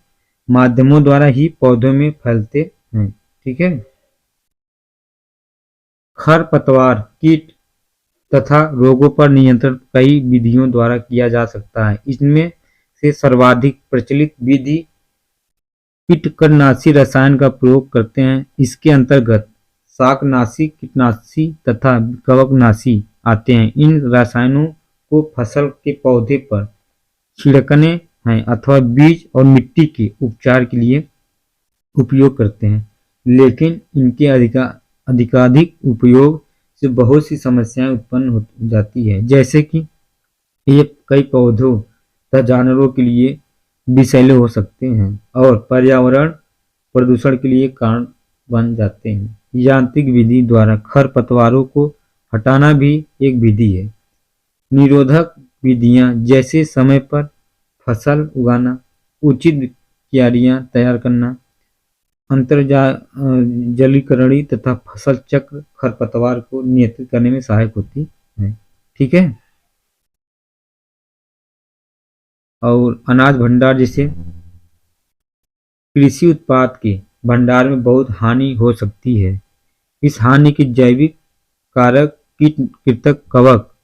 माध्यमों द्वारा ही पौधों में फैलते हैं। ठीक है, खरपतवार कीट तथा रोगों पर नियंत्रण कई विधियों द्वारा किया जा सकता है। इनमें से सर्वाधिक प्रचलित विधि कीटनाशी रसायन का प्रयोग करते हैं। इसके अंतर्गत शाकनाशी, कीटनाशी तथा कवकनाशी आते हैं। इन रसायनों को फसल के पौधे पर छिड़कने हैं अथवा बीज और मिट्टी के उपचार के लिए उपयोग करते हैं, लेकिन इनके अधिकाधिक उपयोग से बहुत सी समस्याएं उत्पन्न हो जाती है, जैसे कि ये कई पौधों तथा जानवरों के लिए विषैले हो सकते हैं और पर्यावरण प्रदूषण के लिए कारण बन जाते हैं। यांत्रिक विधि द्वारा खरपतवारों को हटाना भी एक विधि है। निरोधक विधियां जैसे समय पर फसल उगाना, उचित क्यारियां तैयार करना, जलीकरणी तथा फसल चक्र खरपतवार को नियंत्रित करने में सहायक होती है। ठीक है। और अनाज भंडार, जैसे कृषि उत्पाद के भंडार में बहुत हानि हो सकती है। इस हानि के जैविक कारक कीट, कृंतक, कवक,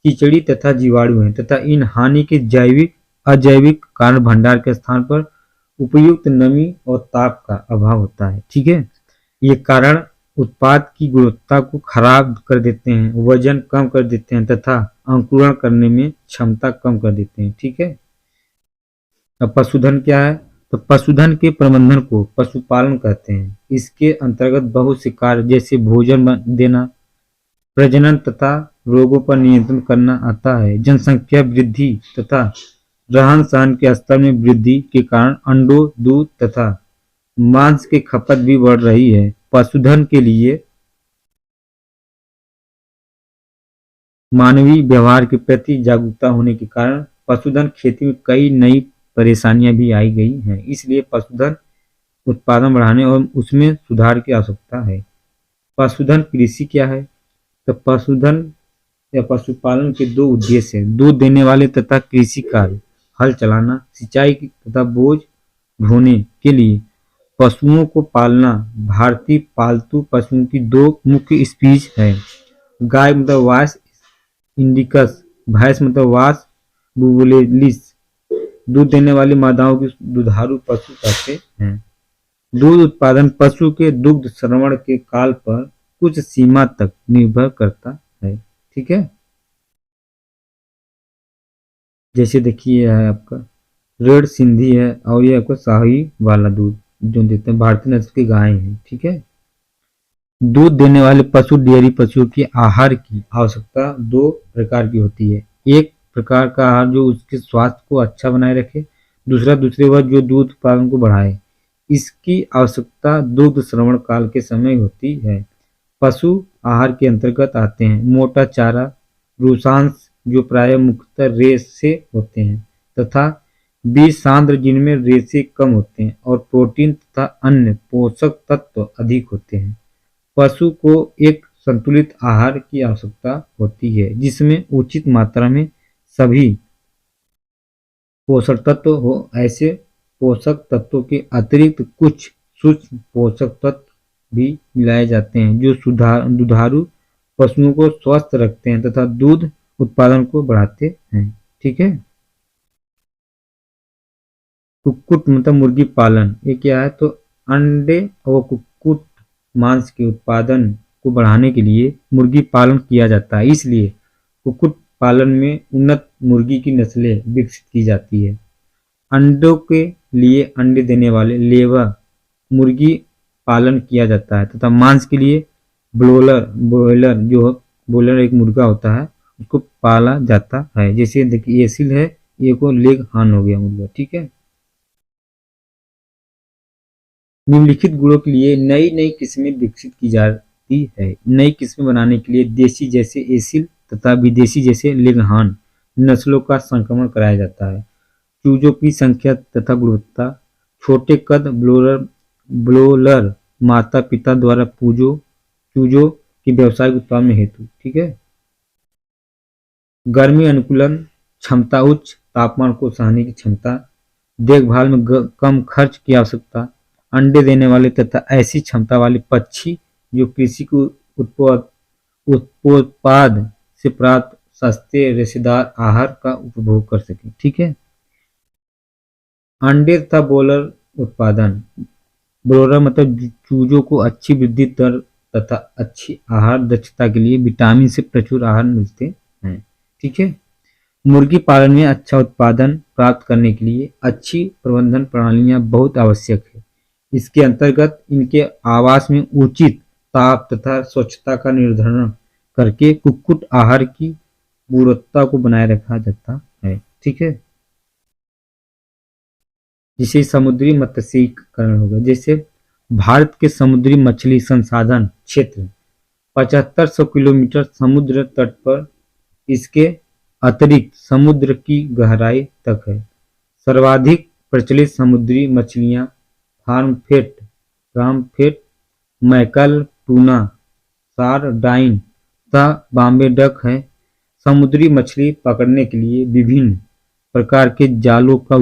कीचड़ी तथा जीवाणु हैं तथा इन हानि के जैविक अजैविक कारण भंडार के स्थान पर उपयुक्त नमी और ताप का अभाव होता है। ठीक है। ये कारण उत्पाद की गुणवत्ता को खराब कर देते हैं, वजन कम कर देते हैं तथा अंकुरण करने में क्षमता कम कर देते हैं। ठीक है। अब पशुधन क्या है? तो पशुधन के प्रबंधन को पशुपालन कहते हैं। इसके अंतर्गत बहुत से कार्य जैसे भोजन देना, प्रजनन तथा रोगों पर नियंत्रण करना आता है। जनसंख्या वृद्धि तथा रहन सहन के स्तर में वृद्धि के कारण अंडों, दूध तथा मांस की खपत भी बढ़ रही है। पशुधन के लिए मानवीय व्यवहार के प्रति जागरूकता होने के कारण पशुधन खेती में कई नई परेशानियां भी आई गई हैं। इसलिए पशुधन उत्पादन बढ़ाने और उसमें सुधार की आवश्यकता है। पशुधन कृषि क्या है? तो पशुधन या पशुपालन के दो उद्देश्य हैं: दूध देने वाले तथा कृषि कार्य, हल चलाना, सिंचाई तथा बोझ ढोने के लिए पशुओं को पालना। भारतीय पालतू पशुओं की दो मुख्य स्पीशीज है। गाय मतलब वास इंडिकस, भैंस मतलब वास बुबुलेलिस। दूध देने वाली मादाओं की दुधारू पशु कहते हैं। दूध उत्पादन पशु के दुग्ध श्रवण के काल पर कुछ सीमा तक निर्भर करता है। ठीक है। जैसे देखिए यह है आपका रेड सिंधी है और ये आपका शाही वाला दूध जो देते हैं, भारतीय नस्ल की गाय है। ठीक है। दूध देने वाले पशु डेयरी पशुओं की आहार की आवश्यकता दो प्रकार की होती है। एक प्रकार का आहार जो उसके स्वास्थ्य को अच्छा बनाए रखे, दूसरे वह जो दूध उत्पादन को बढ़ाए। इसकी आवश्यकता दुग्ध श्रवण काल के समय होती है। पशु आहार के अंतर्गत आते हैं मोटा चारा, रुसांश जो प्राय मुख्यतः रेशे होते हैं, तथा बीज सांद्र जिनमें रेशे कम होते हैं और प्रोटीन तथा अन्य पोषक तत्व अधिक होते हैं। पशु को एक संतुलित आहार की आवश्यकता होती है जिसमें उचित मात्रा में सभी पोषक तत्व हो। ऐसे पोषक तत्वों के अतिरिक्त कुछ सूक्ष्म पोषक तत्व भी मिलाए जाते हैं जो दुधारू पशुओं को स्वस्थ रखते हैं तथा दूध उत्पादन को बढ़ाते हैं। ठीक है। कुक्कुट मतलब मुर्गी पालन, ये क्या है? तो अंडे और कुक्कुट मांस के उत्पादन को बढ़ाने के लिए मुर्गी पालन किया जाता है। इसलिए कुक्कुट पालन में उन्नत मुर्गी की नस्लें विकसित की जाती है। अंडों के लिए अंडे देने वाले लेवर मुर्गी पालन किया जाता है तथा मांस के लिए ब्रोइलर जो ब्रोइलर एक मुर्गा होता है उसको पाला जाता है। जैसे देखिए एसिल है, ये को लेग हान हो गया मुर्गा। ठीक है। निम्नलिखित गुणों के लिए नई नई किस्में विकसित की जाती है। नई किस्में बनाने के लिए देसी जैसे एसिल तथा विदेशी जैसे लेगहान नस्लों का संक्रमण कराया जाता है। चूजों की संख्या तथा गुणवत्ता, छोटे कद ब्रोलर माता पिता द्वारा चूजों की व्यावसायिक उत्पादन हेतु। ठीक है। गर्मी अनुकूलन क्षमता, उच्च तापमान को सहने की क्षमता, देखभाल में कम खर्च की आवश्यकता, अंडे देने वाले तथा ऐसी क्षमता वाले पक्षी जो कृषि को उत्पाद से प्राप्त सस्ते रेशेदार आहार का उपभोग कर सके। ठीक है। अंडे तथा ब्रोइलर उत्पादन, ब्रोइलर मतलब चूजों को अच्छी वृद्धि दर तथा अच्छी आहार दक्षता के लिए विटामिन से प्रचुर आहार मिलते हैं। ठीक है। मुर्गी पालन में अच्छा उत्पादन प्राप्त करने के लिए अच्छी प्रबंधन प्रणालियां बहुत आवश्यक है। इसके अंतर्गत इनके आवास में उचित ताप तथा स्वच्छता का निर्धारण करके कुक्कुट आहार की गुणवत्ता को बनाए रखा जाता है। ठीक है। जिसे समुद्री मत्स्यीकरण होगा। जैसे भारत के समुद्री मछली संसाधन क्षेत्र 7500 किलोमीटर समुद्र तट पर, इसके अतिरिक्त समुद्र की गहराई तक है। सर्वाधिक प्रचलित समुद्री मछलियां फार्म फेट ड्रामफिट, मैकल, टूना, सारडाइन तथा बॉम्बे डक है। समुद्री मछली पकड़ने के लिए विभिन्न प्रकार के जालों का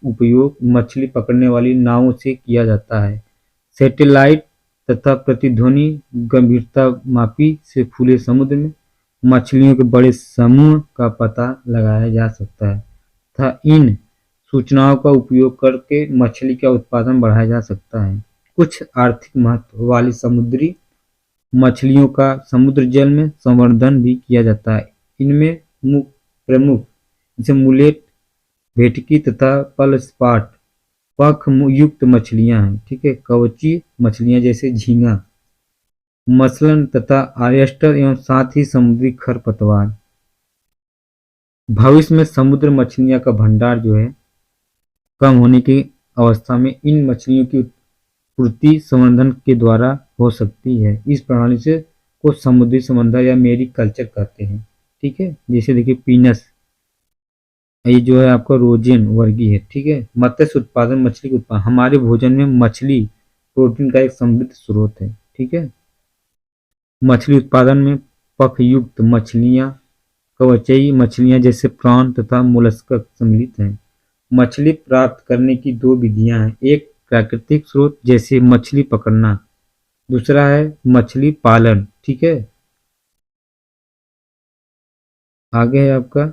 उपयोग मछली पकड़ने वाली नावों से किया जाता है। सैटेलाइट तथा प्रतिध्वनि गंभीरता मापी से खुले समुद्र में मछलियों के बड़े समूह का पता लगाया जा सकता है तथा इन सूचनाओं का उपयोग करके मछली का उत्पादन बढ़ाया जा सकता है। कुछ आर्थिक महत्व वाली समुद्री मछलियों का समुद्र जल में संवर्धन भी किया जाता है। इनमें प्रमुख जैसे मुलेट, भेटकी तथा पलस्पाट पंख युक्त मछलियां हैं। ठीक है, कवची मछलियां जैसे झींगा, मसलन तथा ऑयस्टर एवं साथ ही समुद्री खरपतवार। भविष्य में समुद्र मछलियां का भंडार जो है कम होने की अवस्था में इन मछलियों की पूर्ति संवर्धन के द्वारा हो सकती है। इस प्रणाली से को समुद्री संवर्धन या मैरीकल्चर कहते हैं। ठीक है, जैसे देखिए पीनस, ये जो है आपका रोजेन वर्गीय है। ठीक है, मत्स्य उत्पादन, मछली के उत्पादन, हमारे भोजन में मछली प्रोटीन का एक समृद्ध स्रोत है। ठीक है, मछली उत्पादन में पंखयुक्त मछलियां, कवचई मछलियां जैसे प्रॉन तथा मोलस्क सम्मिलित हैं। मछली प्राप्त करने की दो विधियां हैं, एक प्राकृतिक स्रोत जैसे मछली पकड़ना, दूसरा है मछली पालन। ठीक है, आगे है आपका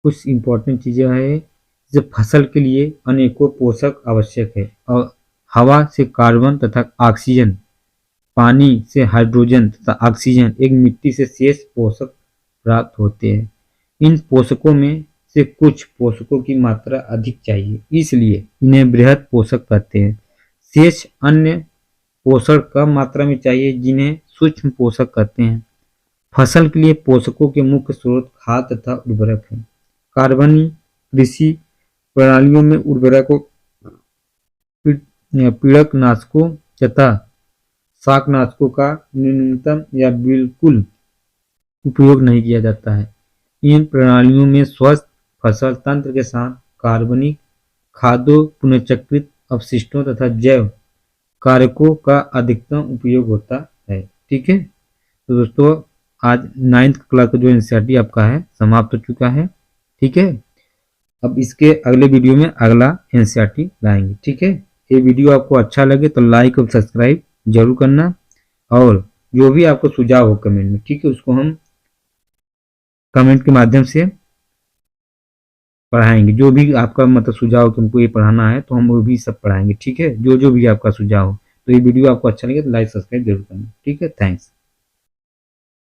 कुछ इंपॉर्टेंट चीजें है। जैसे फसल के लिए अनेकों पोषक आवश्यक है और हवा से कार्बन तथा ऑक्सीजन, पानी से हाइड्रोजन तथा ऑक्सीजन, एक मिट्टी से शेष पोषक प्राप्त होते हैं। इन पोषकों में से कुछ पोषकों की मात्रा अधिक चाहिए, इसलिए इन्हें बृहद पोषक कहते हैं। शेष अन्य पोषक कम मात्रा में चाहिए, जिन्हें सूक्ष्म पोषक कहते हैं। फसल के लिए पोषकों के मुख्य स्रोत खाद तथा उर्वरक हैं। कार्बनिक कृषि प्रणालियों में उर्वरकों, पीड़कनाशकों तथा शाकनाशकों का न्यूनतम या बिल्कुल उपयोग नहीं किया जाता है। इन प्रणालियों में स्वस्थ फसल तंत्र के साथ कार्बनिक खादों, पुनर्चक्रित अपशिष्टों तथा जैव कारकों का अधिकतम उपयोग होता है। ठीक है, तो दोस्तों आज 9th क्लास का जो एनसीईआरटी आपका है समाप्त हो चुका है। ठीक है, अब इसके अगले वीडियो में अगला एनसीईआरटी लाएंगे। ठीक है, ये वीडियो आपको अच्छा लगे तो लाइक और सब्सक्राइब जरूर करना, और जो भी आपको सुझाव हो कमेंट में, ठीक है, उसको हम कमेंट के माध्यम से पढ़ाएंगे। जो भी आपका मतलब सुझाव तुमको ये पढ़ाना है तो हम वो भी सब पढ़ाएंगे। ठीक है, जो जो भी आपका सुझाव हो। तो ये वीडियो आपको अच्छा लगे तो लाइक सब्सक्राइब जरूर करना। ठीक है, थैंक्स।